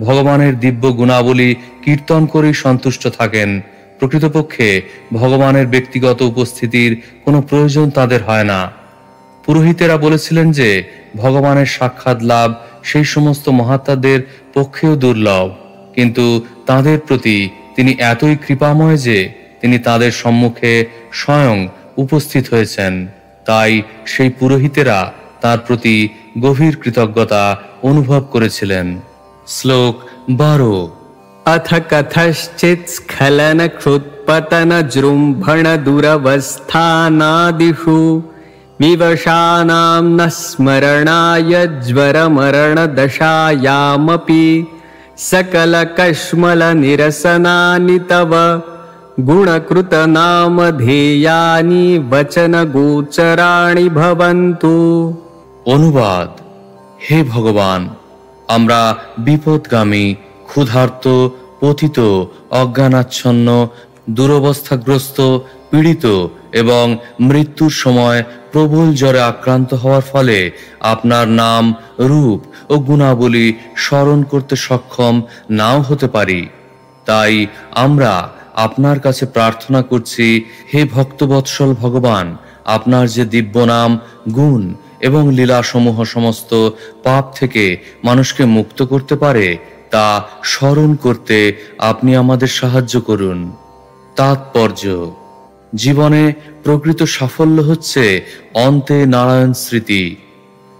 ভগবানের দিব্য গুণাবলী কীর্তন করেই সন্তুষ্ট থাকেন। প্রকৃতপক্ষে ভগবানের ব্যক্তিগত উপস্থিতির কোনো প্রয়োজন তাদের হয় না। পুরোহিতেরা বলেছিলেন যে ভগবানের সাক্ষাৎ লাভ সেই সমস্ত মহাত্মাদের পক্ষেও দুর্লভ, কিন্তু তাদের প্রতি তিনি এতই কৃপাময় যে তিনি তাদের সম্মুখে স্বয়ং উপস্থিত হয়েছেন। তাই সেই পুরোহিতেরা তার প্রতি গভীর কৃতজ্ঞতা অনুভব করেছিলেন। শ্লোক 12। अथ कथश्चित् स्खलन क्षुत्पतन जृम्भण दुरवस्थानादिषु विवशानां न स्मरणाय ज्वरमरणदशायामपि सकलकश्मल निरसनानि तव गुणकृतनामधेयानि वचनगोचराणि भवन्तु। অনুবাদ: হে ভগবান, আমরা বিপদগামী, ক্ষুধার্ত, পতিত, অজ্ঞানাচ্ছন্ন, দুরবস্থাগ্রস্ত, পীড়িত এবং মৃত্যুর সময় প্রবল জ্বরে আক্রান্ত হওয়ার ফলে আপনার নাম, রূপ ও গুণাবলী স্মরণ করতে সক্ষম নাও হতে পারি। তাই আমরা আপনার কাছে প্রার্থনা করছি, হে ভক্তবৎসল ভগবান, আপনার যে দিব্য নাম, গুণ এবং লীলাসমূহ সমস্ত পাপ থেকে মানুষকে মুক্ত করতে পারে তা স্মরণ করতে আপনি আমাদের সাহায্য করুন। তাৎপর্য: জীবনে প্রকৃত সাফল্য হচ্ছে অন্তে নারায়ণ স্মৃতি।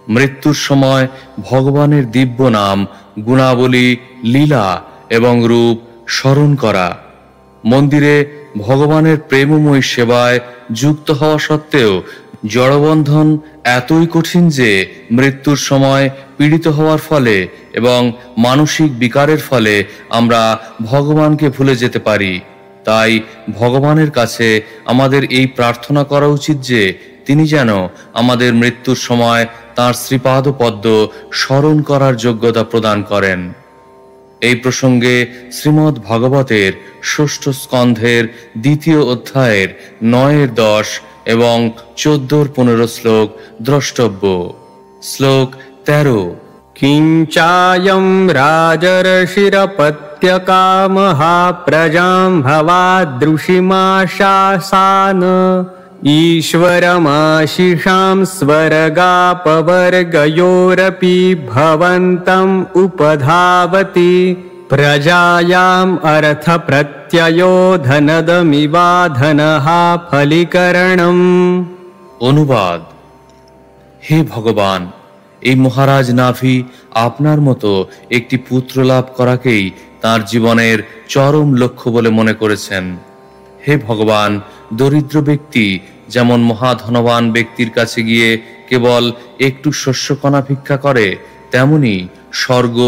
মৃত্যুর সময় ভগবানের দিব্য নাম, গুণাবলী, লীলা এবং রূপ স্মরণ করা। মন্দিরে ভগবানের প্রেমময় সেবায় যুক্ত হওয়া সত্ত্বেও জড়বন্ধন এতই কঠিন যে মৃত্যুর সময় পীড়িত হওয়ার ফলে এবং মানসিক বিকারের ফলে আমরা ভগবানকে ভুলে যেতে পারি। তাই ভগবানের কাছে আমাদের এই প্রার্থনা করা উচিত যে তিনি যেন আমাদের মৃত্যুর সময় তাঁর শ্রীপাদ পদ্ম স্মরণ করার যোগ্যতা প্রদান করেন। এই প্রসঙ্গে শ্রীমদ্ ভাগবতের 6ষ্ঠ স্কন্ধের 2য় অধ্যায়ের 9-10 এবং 14-15 শ্লোক দ্রষ্টব্য। শ্লোক 13। किञ्चायं राजर्षिरपत्यकामः प्रजां भवादृषिमाशासान ईश्वरमाशिषां स्वर्गापवर्गयोरपि भवन्तम् उपधावति प्रजायाम् अर्थप्रत्ययो धनदमिवाधनः फलीकरणम्। অনুবাদ: হে ভগবান, এই মহারাজ নাভি আপনার মতো একটি পুত্র লাভ করাকেই তার জীবনের চরম লক্ষ্য বলে মনে করেছেন। হে ভগবান, দরিদ্র ব্যক্তি যেমন মহাধনবান ব্যক্তির কাছে গিয়ে কেবল একটু শস্যকণা ভিক্ষা করে, তেমনি স্বর্গ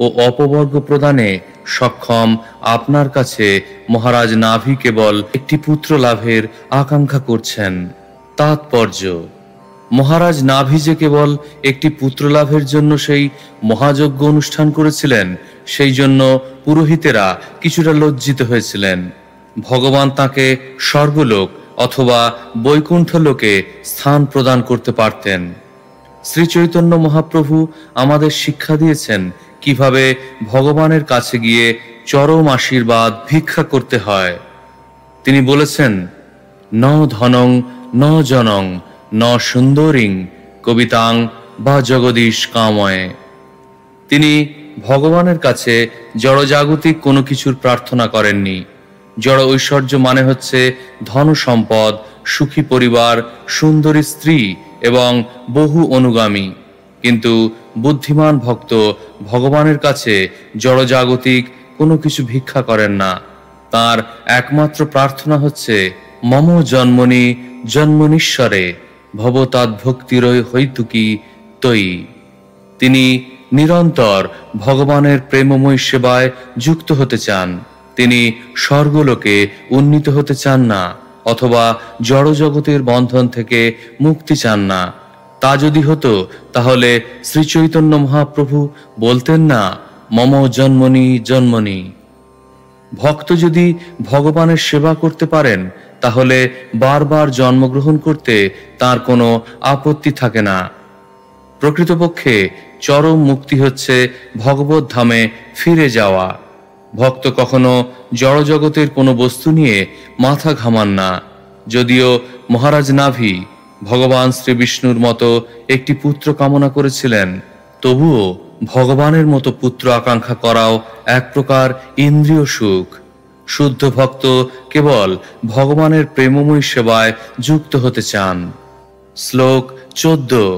ও অপবর্গ প্রদানে সক্ষম আপনার কাছে মহারাজ নাভি কেবল একটি পুত্র লাভের আকাঙ্ক্ষা করছেন। তাৎপর্য: মহারাজ নাভি যে কেবল একটি পুত্র লাভের জন্য সেই মহাযজ্ঞ অনুষ্ঠান করেছিলেন, সেই জন্য পুরোহিতেরা কিছুটা লজ্জিত হয়েছিলেন। ভগবান তাকে স্বর্গলোক অথবা বৈকুণ্ঠ লোকে স্থান প্রদান করতে পারতেন। শ্রী চৈতন্য মহাপ্রভু আমাদের শিক্ষা দিয়েছেন কিভাবে ভগবানের কাছে গিয়ে চরম আশীর্বাদ ভিক্ষা করতে হয়। তিনি বলেছেন, ন ধনং ন জনং ন সুন্দরিং কবিতাং বা জগদীশ কাময়ে। তিনি ভগবানের কাছে জড়জাগতিক কোনো কিছুর প্রার্থনা করেননি। জড় ঐশ্বর্য মানে হচ্ছে ধন সম্পদ, সুখী পরিবার, সুন্দরী স্ত্রী এবং বহু অনুগামী। কিন্তু বুদ্ধিমান ভক্ত ভগবানের কাছে জড়জাগতিক কোনো কিছু ভিক্ষা করেন না। তার একমাত্র প্রার্থনা হচ্ছে, মম জন্মনি জন্মনীশ্বরে ভবতাদ্ভক্তিরয় হৈতুকি তৈ। তিনি নিরন্তর ভগবানের প্রেমময় সেবায় যুক্ত হতে চান। তিনি স্বর্গলোকে উন্নীত হতে চান না অথবা জড়জগতের বন্ধন থেকে মুক্তি চান না। তা যদি হতো তাহলে শ্রী চৈতন্য মহাপ্রভু বলতেন না, মম জন্মনি জন্মনি। ভক্ত যদি ভগবানের সেবা করতে পারেন তাহলে বারবার জন্মগ্রহণ করতে তার কোনো আপত্তি থাকে না। প্রকৃতপক্ষে চরম মুক্তি হচ্ছে ভগবত ধামে ফিরে যাওয়া। ভক্ত কখনো জড়জগতের কোনো বস্তু নিয়ে মাথা ঘামান না। যদিও মহারাজ নাভি ভগবান শ্রী বিষ্ণুর মতো একটি পুত্র কামনা করেছিলেন, তবুও ভগবানের মতো পুত্র আকাঙ্ক্ষা করাও এক প্রকার ইন্দ্রিয় সুখ। শুদ্ধ ভক্ত কেবল ভগবানের প্রেমময় সেবায় যুক্ত হতে চান। শ্লোক 14।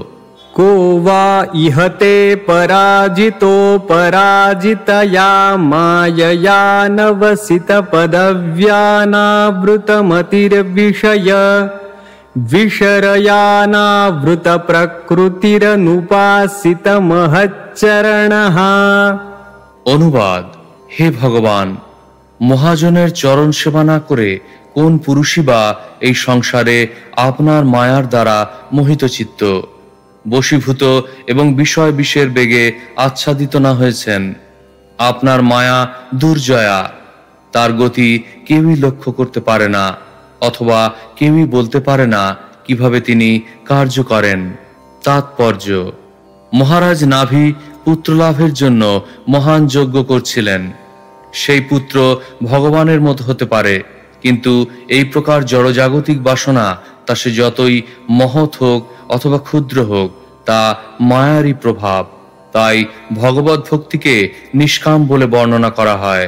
को वा इहते पराजितो पराजितया मायया नवसितपदव्यानावृतमतिर्विषय विषरयानावृतप्रकृतिरनुपासितमहच्चरणः। অনুবাদ: হে ভগবান, মহাজনের চরণ সেবা না করে কোন পুরুষই বা এই সংসারে আপনার মায়ার দ্বারা মোহিত চিত্ত, বশীভূত এবং বিষয় বিষের বেগে আচ্ছাদিত না হয়েছেন। আপনার মায়া দুর্জয়া, তার গতি কেউই লক্ষ্য করতে পারে না, অথবা কেউই বলতে পারে না কিভাবে তিনি কার্য করেন। তাৎপর্য: মহারাজ নাভি পুত্রলাভের জন্য মহান যজ্ঞ করছিলেন। সেই পুত্র ভগবানের মতো হতে পারে, কিন্তু এই প্রকার জড়জাগতিক বাসনা, তা সে যতই মহৎ হোক অথবা ক্ষুদ্র হোক, তা মায়ারই প্রভাব। তাই ভগবত ভক্তিকে নিষ্কাম বলে বর্ণনা করা হয়।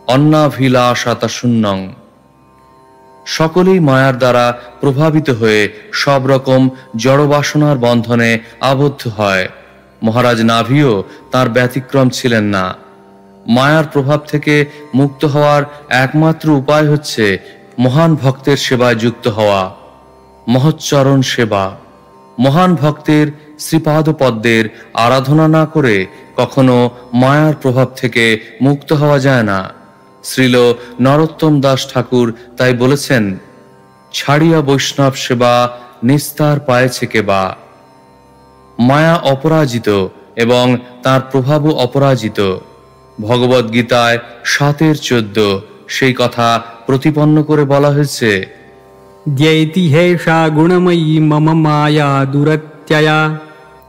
অন্নাভিলাষাতা শূন্যং। সকলেই মায়ার দ্বারা প্রভাবিত হয়ে সব রকম জড়বাসনার বন্ধনে আবদ্ধ হয়। মহারাজ নাভিও তার ব্যতিক্রম ছিলেন না। মায়ার প্রভাব থেকে মুক্ত হওয়ার একমাত্র উপায় হচ্ছে মহান ভক্তের সেবায় যুক্ত হওয়া, মহচ্চরণ সেবা। মহান ভক্তের শ্রীপাদ পদ্মের আরাধনা না করে কখনো মায়ার প্রভাব থেকে মুক্ত হওয়া যায় না। শ্রীল নরোত্তম দাস ঠাকুর তাই বলেছেন, ছাড়িয়া বৈষ্ণব সেবা নিস্তার পায়েছে কেবা। মায়া অপরাজিত এবং তার প্রভাবও অপরাজিত। ভগবদ গীতায় 7:14 সেই কথা প্রতিপন্ন করে বলা হয়েছে, दैति हेषा गुणमयी मम माया दुरत्यया।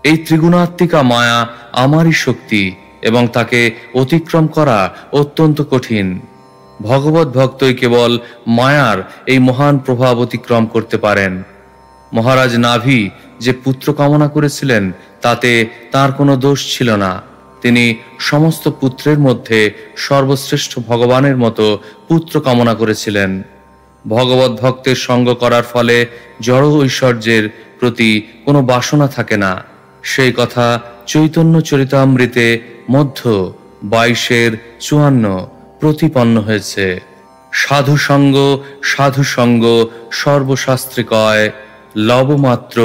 এই ত্রিগুণাত্মিকা মায়া আমারই শক্তি এবং তাকে অতিক্রম করা অত্যন্ত কঠিন। ভগবত ভক্তই কেবল মায়ার এই মহান প্রভাব অতিক্রম করতে পারেন। মহারাজ নাভি যে পুত্র কামনা করেছিলেন তাতে তার কোনো দোষ ছিল না। তিনি সমস্ত পুত্রের মধ্যে সর্বশ্রেষ্ঠ ভগবানের মতো পুত্র কামনা করেছিলেন। ভগবত ভক্তের সঙ্গ করার ফলে জড় ঐশ্বর্যের প্রতি কোনো বাসনা থাকে না। সেই কথা চৈতন্য চরিতামৃতে মধ্য 22:54 প্রতিপন্ন হয়েছে। সাধু সঙ্গ সর্বশাস্ত্রে কয়, লবমাত্র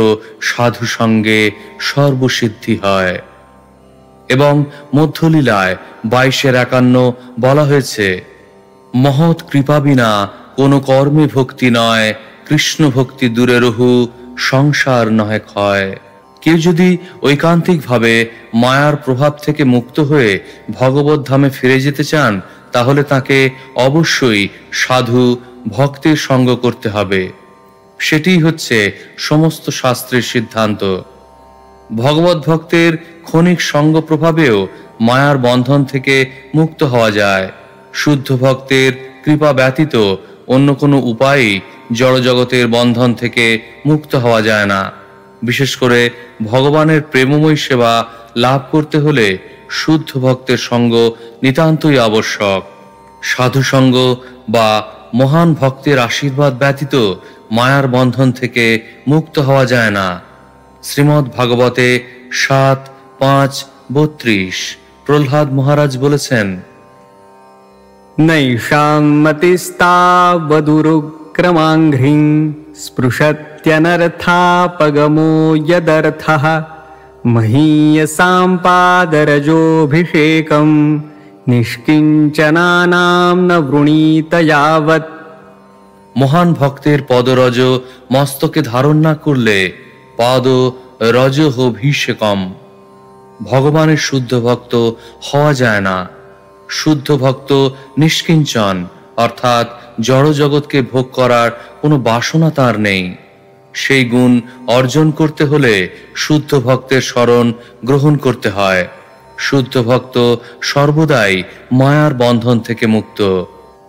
সাধু সঙ্গে সর্বসিদ্ধি হয়। এবং মধ্যলীলায় 22:51 বলা হয়েছে, মহৎ কৃপা বিনা কোনো কর্মে ভক্তি নয়, কৃষ্ণ ভক্তি দূরে রহু, সংসার নহে ক্ষয়। কেউ যদি ঐকান্তিকভাবে মায়ার প্রভাব থেকে মুক্ত হয়ে ভগবত ধামে ফিরে যেতে চান, তাহলে তাকে অবশ্যই সাধু ভক্তের সঙ্গ করতে হবে। সেটি হচ্ছে সমস্ত শাস্ত্রের সিদ্ধান্ত। ভগবত ভক্তের ক্ষণিক সঙ্গ প্রভাবেও মায়ার বন্ধন থেকে মুক্ত হওয়া যায়। শুদ্ধ ভক্তের কৃপা ব্যতীত অন্য কোনো উপায়েই জড়জগতের বন্ধন থেকে মুক্ত হওয়া যায় না। বিশেষ করে ভগবানের প্রেমময় সেবা লাভ করতে হলে শুদ্ধ ভক্তের সঙ্গ নিতান্তই আবশ্যক। সাধু সঙ্গ বা মহান ভক্তের আশীর্বাদ ব্যতীত মায়ার বন্ধন থেকে মুক্ত হওয়া যায় না। শ্রীমদ্ ভাগবতে 7:5-32 প্রহ্লাদ মহারাজ বলেছেন, नैषां मतिस्तावदुरुक्रमाङ्घ्रिं स्पृशत्यनर्थापगमो यदर्थः महीयसां पादरजोऽभिषेकं निष्किञ्चनानां न वृणीत यावत्। মহান ভক্তের পদরজ মস্তকে ধারণ না করলে পাদ রজোভিষেকম, ভগবানের শুদ্ধ ভক্ত হওয়া যায় না। শুদ্ধ ভক্ত নিষ্কিঞ্চন, অর্থাৎ জড় জগৎকে ভোগ করার কোনো বাসনা তার নেই। সেই গুণ অর্জন করতে হলে শুদ্ধ ভক্তের শরণ গ্রহণ করতে হয়। শুদ্ধ ভক্ত সর্বদাই মায়ার বন্ধন থেকে মুক্ত।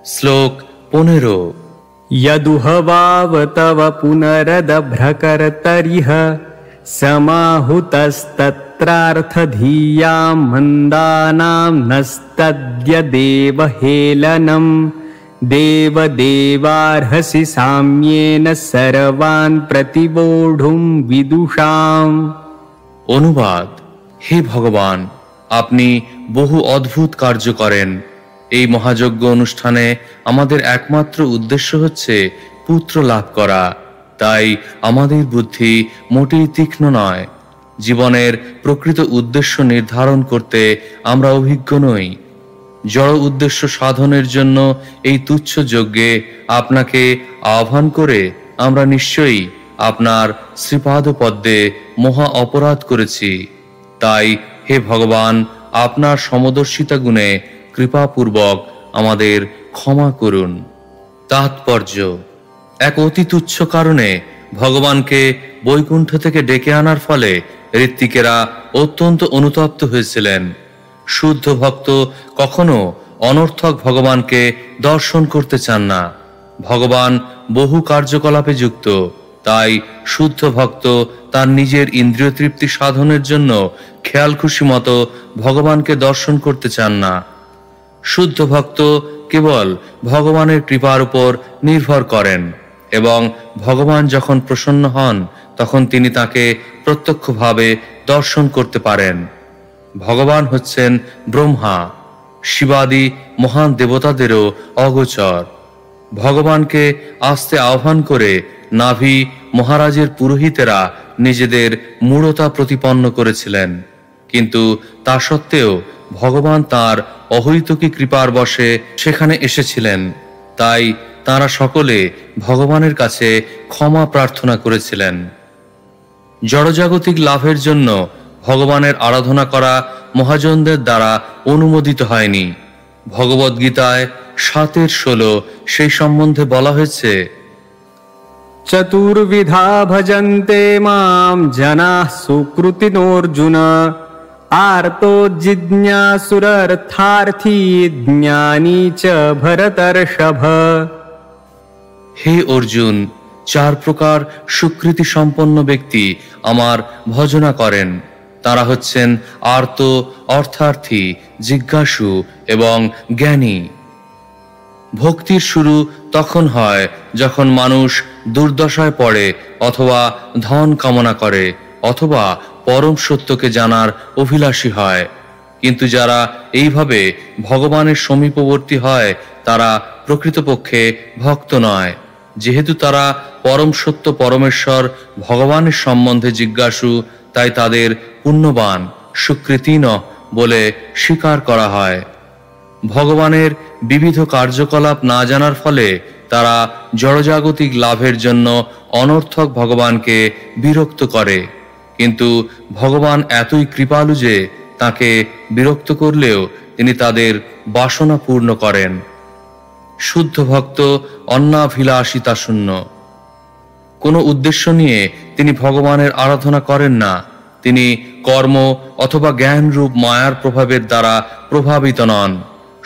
শ্লোক 15। यदुहवाव तव पुनरदभ्रकर्तरिह समाहुतस्तत्रार्थधियां मन्दानां नस्तद्य देवहेलनं देवदेवार्हसि साम्येन सर्वान् प्रतिबोढुं विदुषाम्। অনুবাদ: হে ভগবান, আপনি বহু অদ্ভুত কার্য করেন। এই মহাযজ্ঞ অনুষ্ঠানে আমাদের একমাত্র উদ্দেশ্য হচ্ছে পুত্র লাভ করা। তাই আমাদের বুদ্ধি মোটেই তীক্ষ্ণ নয়। জীবনের প্রকৃত উদ্দেশ্য নির্ধারণ করতে আমরা অভিজ্ঞ নই। জড় উদ্দেশ্য সাধনের জন্য এই তুচ্ছ যজ্ঞে আপনাকে আহ্বান করে আমরা নিশ্চয়ই আপনার শ্রীপাদ পদ্মে মহা অপরাধ করেছি। তাই হে ভগবান, আপনার সমদর্শিতা গুণে কৃপাপূর্বক আমাদের ক্ষমা করুন। তাৎপর্য: এক অতি তুচ্ছ কারণে ভগবানকে বৈকুণ্ঠ থেকে ডেকে আনার ফলে ঋত্বিকেরা অত্যন্ত অনুতপ্ত হয়েছিলেন। শুদ্ধ ভক্ত কখনো অনর্থক ভগবানকে দর্শন করতে চান না। ভগবান বহু কার্যকলাপে যুক্ত, তাই শুদ্ধ ভক্ত তার নিজের ইন্দ্রিয় তৃপ্তি সাধনের জন্য খেয়াল খুশি মতো ভগবানকে দর্শন করতে চান না। শুদ্ধ ভক্ত কেবল ভগবানের কৃপার উপর নির্ভর করেন এবং ভগবান যখন প্রসন্ন হন তখন তিনি তাকে প্রত্যক্ষভাবে দর্শন করতে পারেন। ভগবান হচ্ছেন ব্রহ্মা, শিবাদি মহান দেবতাদেরও অগোচর। ভগবানকে আস্তে আহ্বান করে নাভি মহারাজের পুরোহিতেরা নিজেদের মূঢ়তা প্রতিপন্ন করেছিলেন, কিন্তু তা সত্ত্বেও ভগবান তাঁর অহৈতুকী কৃপার বশে সেখানে এসেছিলেন। তাই তাঁরা সকলে ভগবানের কাছে ক্ষমা প্রার্থনা করেছিলেন। জড়জাগতিক লাভের জন্য ভগবানের আরাধনা করা মহাজনদের দ্বারা অনুমোদিত হয়নি। ভগবদ্গীতায় 7:16 সেই সম্বন্ধে বলা হয়েছে, चतुर्विधा भजन्ते मां जनाः सुकृतिनोऽर्जुन आर्तो जिज्ञासुरर्थार्थी ज्ञानी च भरतर्षभ। হে অর্জুন, 4 প্রকার সুকৃতি সম্পন্ন ব্যক্তি আমার ভজনা করেন। তারা হচ্ছেন আর্ত, অর্থার্থী, জিজ্ঞাসু এবং জ্ঞানী। ভক্তির শুরু তখন হয় যখন মানুষ দুর্দশায় পড়ে, অথবা ধন কামনা করে, অথবা পরম সত্যকে জানার অভিলাষী হয়। কিন্তু যারা এইভাবে ভগবানের সমীপবর্তী হয় তারা প্রকৃতপক্ষে ভক্ত নয়। যেহেতু তারা পরম সত্য পরমেশ্বর ভগবানের সম্বন্ধে জিজ্ঞাসু, তাই তাদের পুণ্যবান, সুকৃতিন বলে স্বীকার করা হয়। ভগবানের বিবিধ কার্যকলাপ না জানার ফলে তারা জড়জাগতিক লাভের জন্য অনর্থক ভগবানকে বিরক্ত করে। কিন্তু ভগবান এতই কৃপালু যে তাকে বিরক্ত করলেও তিনি তাদের বাসনা পূর্ণ করেন। শুদ্ধ ভক্ত অন্নাভিলাষিতা শূন্য। কোনো উদ্দেশ্য নিয়ে তিনি ভগবানের আরাধনা করেন না। তিনি কর্ম অথবা জ্ঞান রূপ মায়ার প্রভাবের দ্বারা প্রভাবিত নন।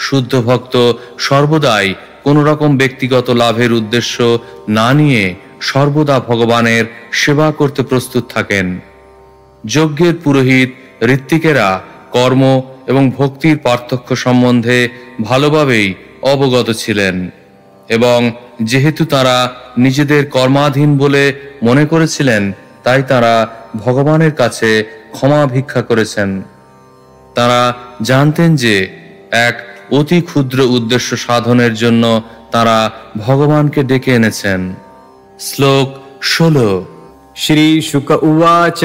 শুদ্ধ ভক্ত সর্বদাই কোনো রকম ব্যক্তিগত লাভের উদ্দেশ্য না নিয়ে সর্বদা ভগবানের সেবা করতে প্রস্তুত থাকেন। যজ্ঞের পুরোহিত ঋত্বিকেরা কর্ম এবং ভক্তির পার্থক্য সম্বন্ধে ভালোভাবেই অবগত ছিলেন, এবং যেহেতু তারা নিজেদের কর্মাধীন বলে মনে করেছিলেন, তাই তারা ভগবানের কাছে ক্ষমা ভিক্ষা করেছেন। তারা জানতেন যে এক অতি ক্ষুদ্র উদ্দেশ্য সাধনের জন্য তারা ভগবানকে ডেকে এনেছেন। শ্লোক 16। श्रीशुक उवाच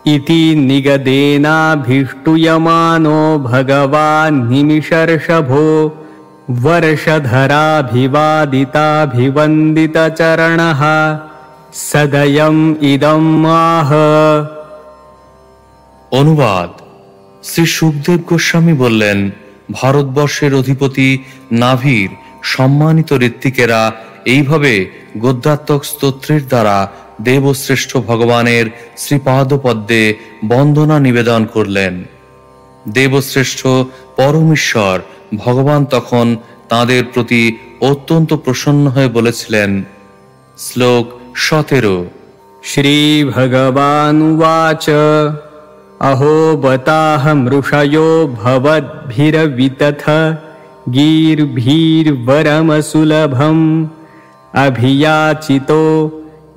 इति निगदेनाभीष्टूयमानो भगवान् निमिषर्षभो वर्षधराभिवादिताभिवन्दितचरणः सदयम् इदम् आह। অনুবাদ: শ্রী সুখদেব গোস্বামী বললেন, ভারতবর্ষের অধিপতি নাভির সম্মানিত ঋত্বিকেরা এইভাবে গদ্যাত্মক স্তোত্রের দ্বারা দেবশ্রেষ্ঠ ভগবানের শ্রীপাদপদ্মে বন্দনা নিবেদন করলেন। দেবশ্রেষ্ঠ পরমেশ্বর ভগবান তখন তাঁদের প্রতি অত্যন্ত প্রসন্ন হয়ে বলেছিলেন। শ্লোক 17। श्रीभगवानुवाच अहो बताहमृषयो भवद्भिरवितथ गीर्भीर्वरमसुलभम् अभियाचितो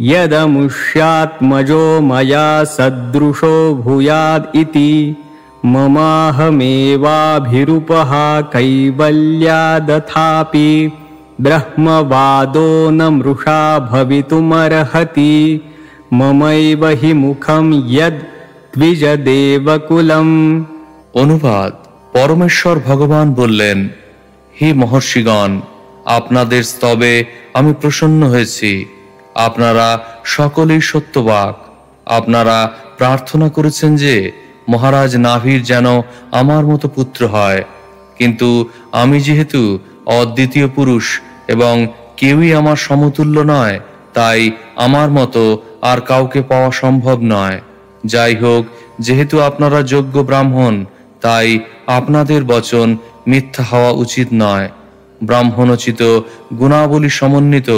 यदमुष्यात्मजो मया सदृशो भूयाद् इति ममाहमेवाभिरूपः कैवल्यादथापि ब्रह्मवादो न मृषा भवितुमर्हति ममैव हि मुखं यद् द्विजदेवकुलम्। অনুবাদ: পরমেশ্বর ভগবান বললেন, হে মহর্ষিগণ, আপনাদের স্তবে আমি প্রসন্ন হয়েছি। আপনারা সকলেই সত্যবাক। আপনারা প্রার্থনা করেছেন যে মহারাজ নাভির যেন আমার মতো পুত্র হয়, কিন্তু আমি যেহেতু অদ্বিতীয় পুরুষ এবং কেউই আমার সমতুল্য নয়, তাই আমার মতো আর কাউকে পাওয়া সম্ভব নয়। যাই হোক, যেহেতু আপনারা যোগ্য ব্রাহ্মণ, তাই আপনাদের বচন মিথ্যা হওয়া উচিত নয়। ব্রাহ্মণোচিত গুণাবলী সমন্বিত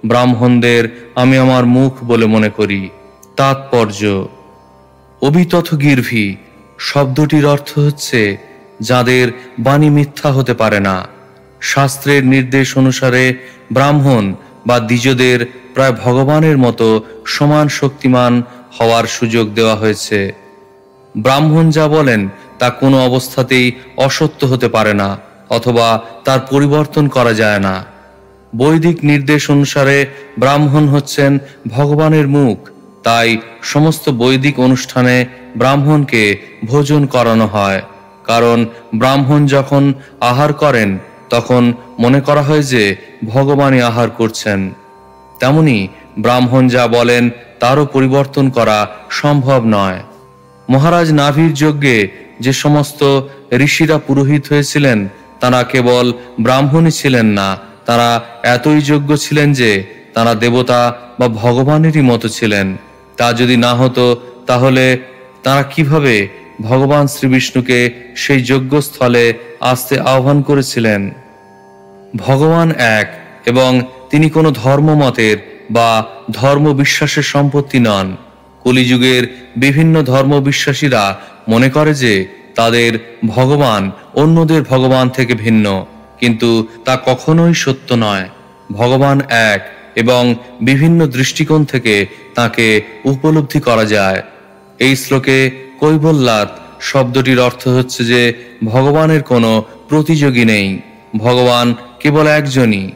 ব্রাহ্মণদের আমি আমার মুখ বলে মনে করি। তাৎপর্য: অবিতথ গীর্ভি শব্দটির অর্থ হচ্ছে যাদের বাণী মিথ্যা হতে পারে না। শাস্ত্রের নির্দেশ অনুসারে ব্রাহ্মণ বা দ্বিজদের প্রায় ভগবানের মতো সমান শক্তিমান হওয়ার সুযোগ দেওয়া হয়েছে। ব্রাহ্মণ যা বলেন তা কোনো অবস্থাতেই অসত্য হতে পারে না, অথবা তার পরিবর্তন করা যায় না। বৈদিক নির্দেশ অনুসারে ব্রাহ্মণ হচ্ছেন ভগবানের মুখ, তাই সমস্ত বৈদিক অনুষ্ঠানে ব্রাহ্মণকে ভোজন করানো হয়। কারণ ব্রাহ্মণ যখন আহার করেন তখন মনে করা হয় যে ভগবানই আহার করছেন। তেমনি ব্রাহ্মণ যা বলেন তারও পরিবর্তন করা সম্ভব নয়। মহারাজ নাভির যজ্ঞে যে সমস্ত ঋষিরা পুরোহিত হয়েছিলেন তারা কেবল ব্রাহ্মণই ছিলেন না, তারা এতই যোগ্য ছিলেন যে তারা দেবতা বা ভগবানেরই মতো ছিলেন। তা যদি না হতো তাহলে তারা কিভাবে ভগবান শ্রীবিষ্ণুকে সেই যজ্ঞস্থলে আসতে আহ্বান করেছিলেন? ভগবান এক এবং তিনি কোনো ধর্মমতের বা ধর্ম বিশ্বাসের সম্পত্তি নন। কলিযুগের বিভিন্ন ধর্ম বিশ্বাসীরা মনে করে যে তাদের ভগবান অন্যদের ভগবান থেকে ভিন্ন, কিন্তু তা কখনোই সত্য নয়। ভগবান এক এবং বিভিন্ন দৃষ্টিকোণ থেকে তাকে উপলব্ধি করা যায়। এই শ্লোকে কৈবল্যাত শব্দটির অর্থ হচ্ছে যে ভগবানের কোনো প্রতিযোগী নেই, ভগবান কেবল একজনই।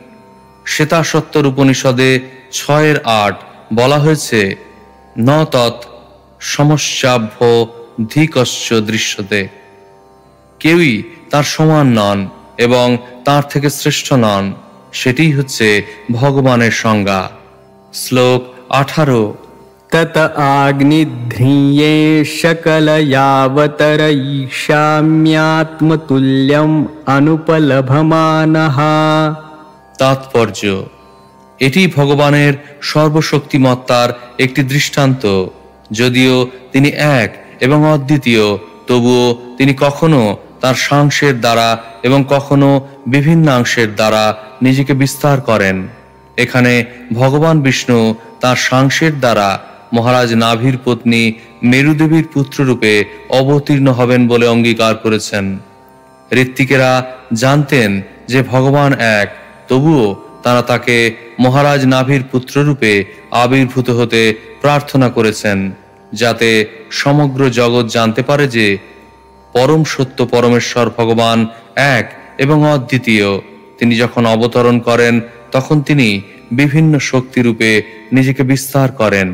শ্বেতাসত্তর উপনিষদে 6:8 বলা হয়েছে, ন তৎ সমস্যাভ্য ধিকশ্চ দৃশ্যতে। কেউই তার সমান নন এবং তার থেকে শ্রেষ্ঠ নন, সেটিই হচ্ছে ভগবানের সংজ্ঞা। শ্লোক 18। तत आग्निध्रिये शकलयावतरयिष्याम्यात्मतुल्यम् अनुपलभमानः। তাৎপর্য: এটি ভগবানের সর্বশক্তিমত্তার একটি দৃষ্টান্ত। যদিও তিনি এক এবং অদ্বিতীয়, তবুও তিনি কখনো তার সাংশের দ্বারা এবং কখনো বিভিন্নাংশের দ্বারা নিজেকে বিস্তার করেন। এখানে ভগবান বিষ্ণু তার সাংশের দ্বারা মহারাজ নাভির পত্নী মেরুদেবীর পুত্ররূপে অবতীর্ণ হবেন বলে অঙ্গীকার করেছেন। ঋত্বিকেরা জানতেন যে ভগবান এক, তবুও তারা তাকে মহারাজ নাভির পুত্ররূপে আবির্ভূত হতে প্রার্থনা করেছেন, যাতে সমগ্র জগৎ জানতে পারে যে পরম সত্য পরমেশ্বর ভগবান এক এবং অদ্বিতীয়। তিনি যখন অবতরণ করেন তখন তিনি বিভিন্ন শক্তিরূপে নিজেকে বিস্তার করেন।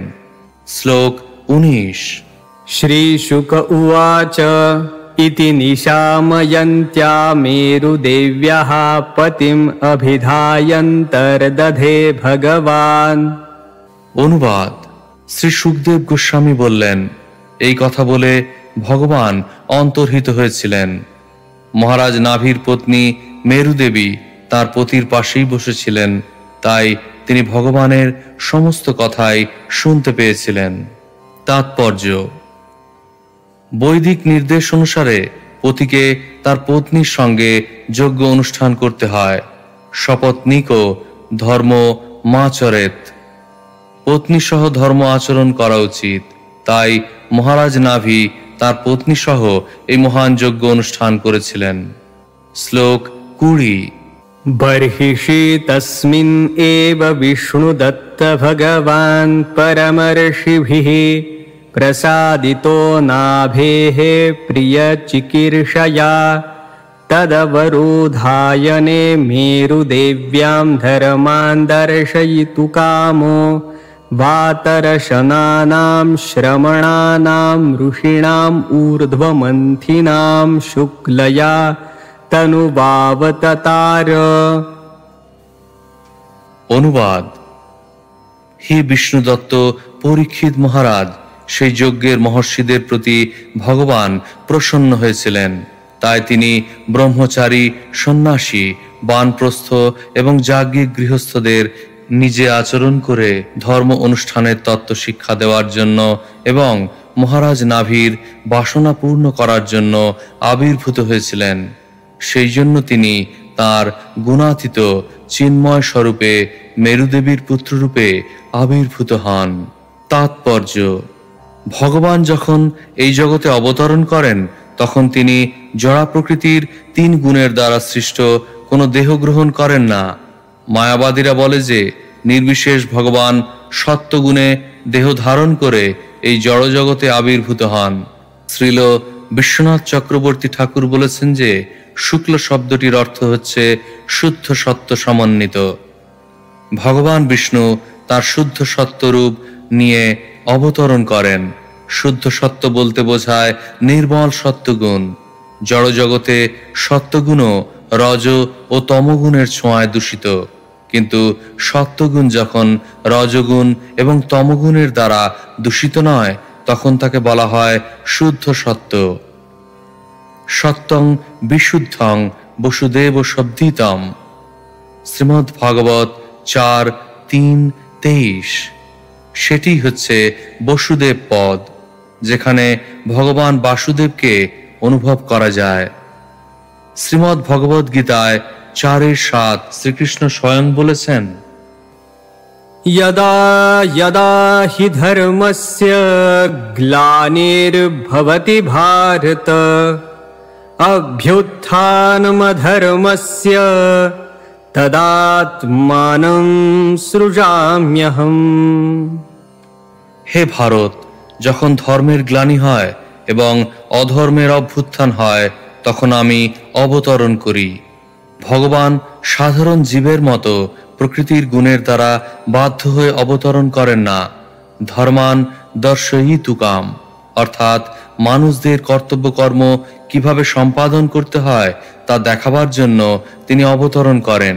শ্লোক 19। श्रीशुक उवाच इति निशामयन्त्या मेरुदेव्याः पतिम् अभिधायन्तर्दधे भगवान्। অনুবাদ: শ্রী সুখদেব গোস্বামী বললেন, এই কথা বলে ভগবান অন্তর্হিত হয়েছিলেন। মহারাজ নাভির পত্নী মেরুদেবী তার পতির পাশেই বসেছিলেন, তাই তিনি ভগবানের সমস্ত কথাই শুনতে পেয়েছিলেন। তাৎপর্য: বৈদিক নির্দেশ অনুসারে পতিকে তার পত্নীর সঙ্গে যজ্ঞ অনুষ্ঠান করতে হয়। সপত্নীকো ধর্ম মাচরেত, পত্নী সহ ধর্ম আচরণ করা উচিত। তাই মহারাজ নাভি তার পত্নী সহ এই মহান যজ্ঞ অনুষ্ঠান করেছিলেন। শ্লোক 20। बर्हिषि तस्मिन् एव विष्णुदत्त भगवान् परमर्षिभिः प्रसादितो नाभेः प्रियचिकीर्षया तदवरोधायने मेरुदेव्यां धर्मान् दर्शयितु कामो वातरशनानां श्रमणानां ऋषीणाम् ऊर्ध्वमन्थिनां शुक्लया तनुवावततार। অনুবাদ। হে বিষ্ণুদত্ত পরীক্ষিত মহারাজ, সেই যজ্ঞের মহর্ষিদের প্রতি ভগবান প্রসন্ন হয়েছিলেন। তাই তিনি ব্রহ্মচারী, সন্ন্যাসী, বানপ্রস্থ এবং যাজ্ঞিক গৃহস্থদের নিজে আচরণ করে ধর্ম অনুষ্ঠানের তত্ত্ব শিক্ষা দেওয়ার জন্য এবং মহারাজ নাভির বাসনা পূর্ণ করার জন্য আবির্ভূত হয়েছিলেন। সেই জন্য তিনি তার গুণাতীত চিন্ময় স্বরূপে মেরুদেবীর পুত্ররূপে আবির্ভূত হন। তাৎপর্য: ভগবান যখন এই জগতে অবতরণ করেন তখন তিনি জড়া প্রকৃতির 3 গুণের দ্বারা সৃষ্ট কোনো দেহ গ্রহণ করেন না। মায়াবাদীরা বলে যে নির্বিশেষ ভগবান সত্যগুণে দেহ ধারণ করে এই জড় জগতে আবির্ভূত হন। শ্রীল বিশ্বনাথ চক্রবর্তী ঠাকুর বলেছেন যে শুক্ল শব্দটির অর্থ হচ্ছে শুদ্ধ সত্য সমন্বিত। ভগবান বিষ্ণু তার শুদ্ধ সত্যরূপ নিয়ে অবতরণ করেন। শুদ্ধ সত্য বলতে বোঝায় নির্মল সত্যগুণ। জড় জগতে সত্যগুণও রজ ও তমগুণের ছোঁয়ায় দূষিত, কিন্তু সত্যগুণ যখন রজগুণ এবং তমগুণের দ্বারা দূষিত নয় তখন তাকে বলা হয় শুদ্ধ সত্য। সত্যং বিশুদ্ধং বসুদেব শব্দিতম। শ্রীমদ্ ভাগবত 4:3-23। সেটি হচ্ছে বসুদেব পদ, যেখানে ভগবান বাসুদেবকে অনুভব করা যায়। শ্রীমদ্ ভগবদ গীতায় 4:7 শ্রীকৃষ্ণ স্বয়ং বলেছেন, यदा यदा हि धर्मस्य ग्लानिर्भवति भारत अभ्युत्थानमधर्मस्य तदात्मानं सृजाम्यहम्। হে ভারত, যখন ধর্মের গ্লানি হয় এবং অধর্মের অভ্যুত্থান হয় তখন আমি অবতরণ করি। ভগবান সাধারণ জীবের মতো প্রকৃতির গুণের দ্বারা বাধ্য হয়ে অবতরণ করেন না। ধর্মান দর্শয়িতুকাম, অর্থাৎ মানুষদের কর্তব্য কর্ম কিভাবে সম্পাদন করতে হয় তা দেখাবার জন্য তিনি অবতরণ করেন।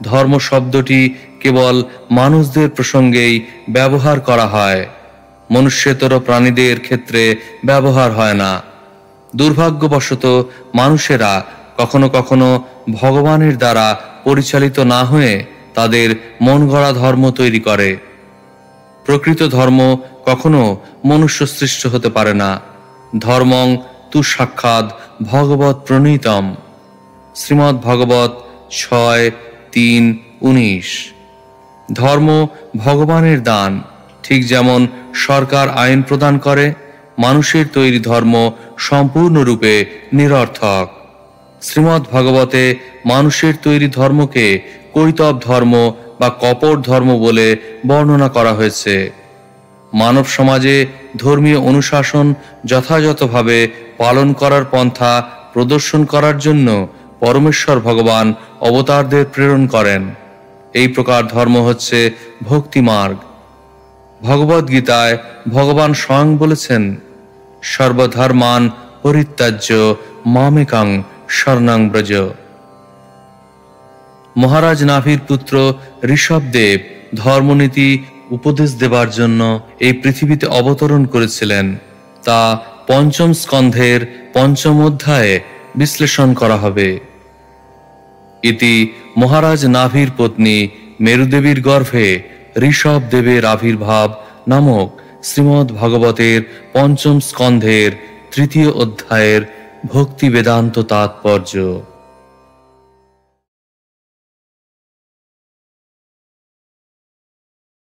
ধর্ম শব্দটি কেবল মানুষদের প্রসঙ্গেই ব্যবহার করা হয়, মনুষ্যেতর প্রাণীদের ক্ষেত্রে ব্যবহার হয় না। দুর্ভাগ্যবশত মানুষেরা কখনো কখনো ভগবানের দ্বারা পরিচালিত না হয়ে তাদের মন গড়া ধর্ম তৈরি করে। প্রকৃত ধর্ম কখনো মনুষ্য সৃষ্ট হতে পারে না। ধর্মং তু সাক্ষাৎ ভগবৎ প্রণীতম। শ্রীমদ্ ভগবত 6:3-19। ধর্ম ভগবানের দান। ঠিক যেমন সরকার আইন প্রদান করে, মানুষের তৈরি ধর্ম সম্পূর্ণরূপে নিরর্থক। শ্রীমদ্ ভাগবতে মানুষের তৈরি ধর্মকে কৈতব ধর্ম বা কপট ধর্ম বলে বর্ণনা করা হয়েছে। মানব সমাজে ধর্মীয় অনুশাসন যথাযথভাবে পালন করার পন্থা প্রদর্শন করার জন্য পরমেশ্বর ভগবান অবতারদের প্রেরণ করেন। এই প্রকার ধর্ম হচ্ছে ভক্তি মার্গ। ভগবদ গীতায় ভগবান স্বয়ং বলেছেন, সর্বধর্মান পরিত্যাজ্য মামেকাং শরণং ব্রজ। মহারাজ নাভির পুত্র ঋষভদেব ধর্মনীতি উপদেশ দেবার জন্য এই পৃথিবীতে অবতরণ করেছিলেন। তা 5ম স্কন্ধের 5ম অধ্যায়ে বিশ্লেষণ করা হবে। ইতি মহারাজ নাভির পত্নী মেরুদেবীর গর্ভে ঋষভদেবের আবির্ভাব নামক শ্রীমদ্ ভাগবতের 5ম স্কন্ধের 3য় অধ্যায়ের ভক্তি বেদান্ত তাৎপর্য।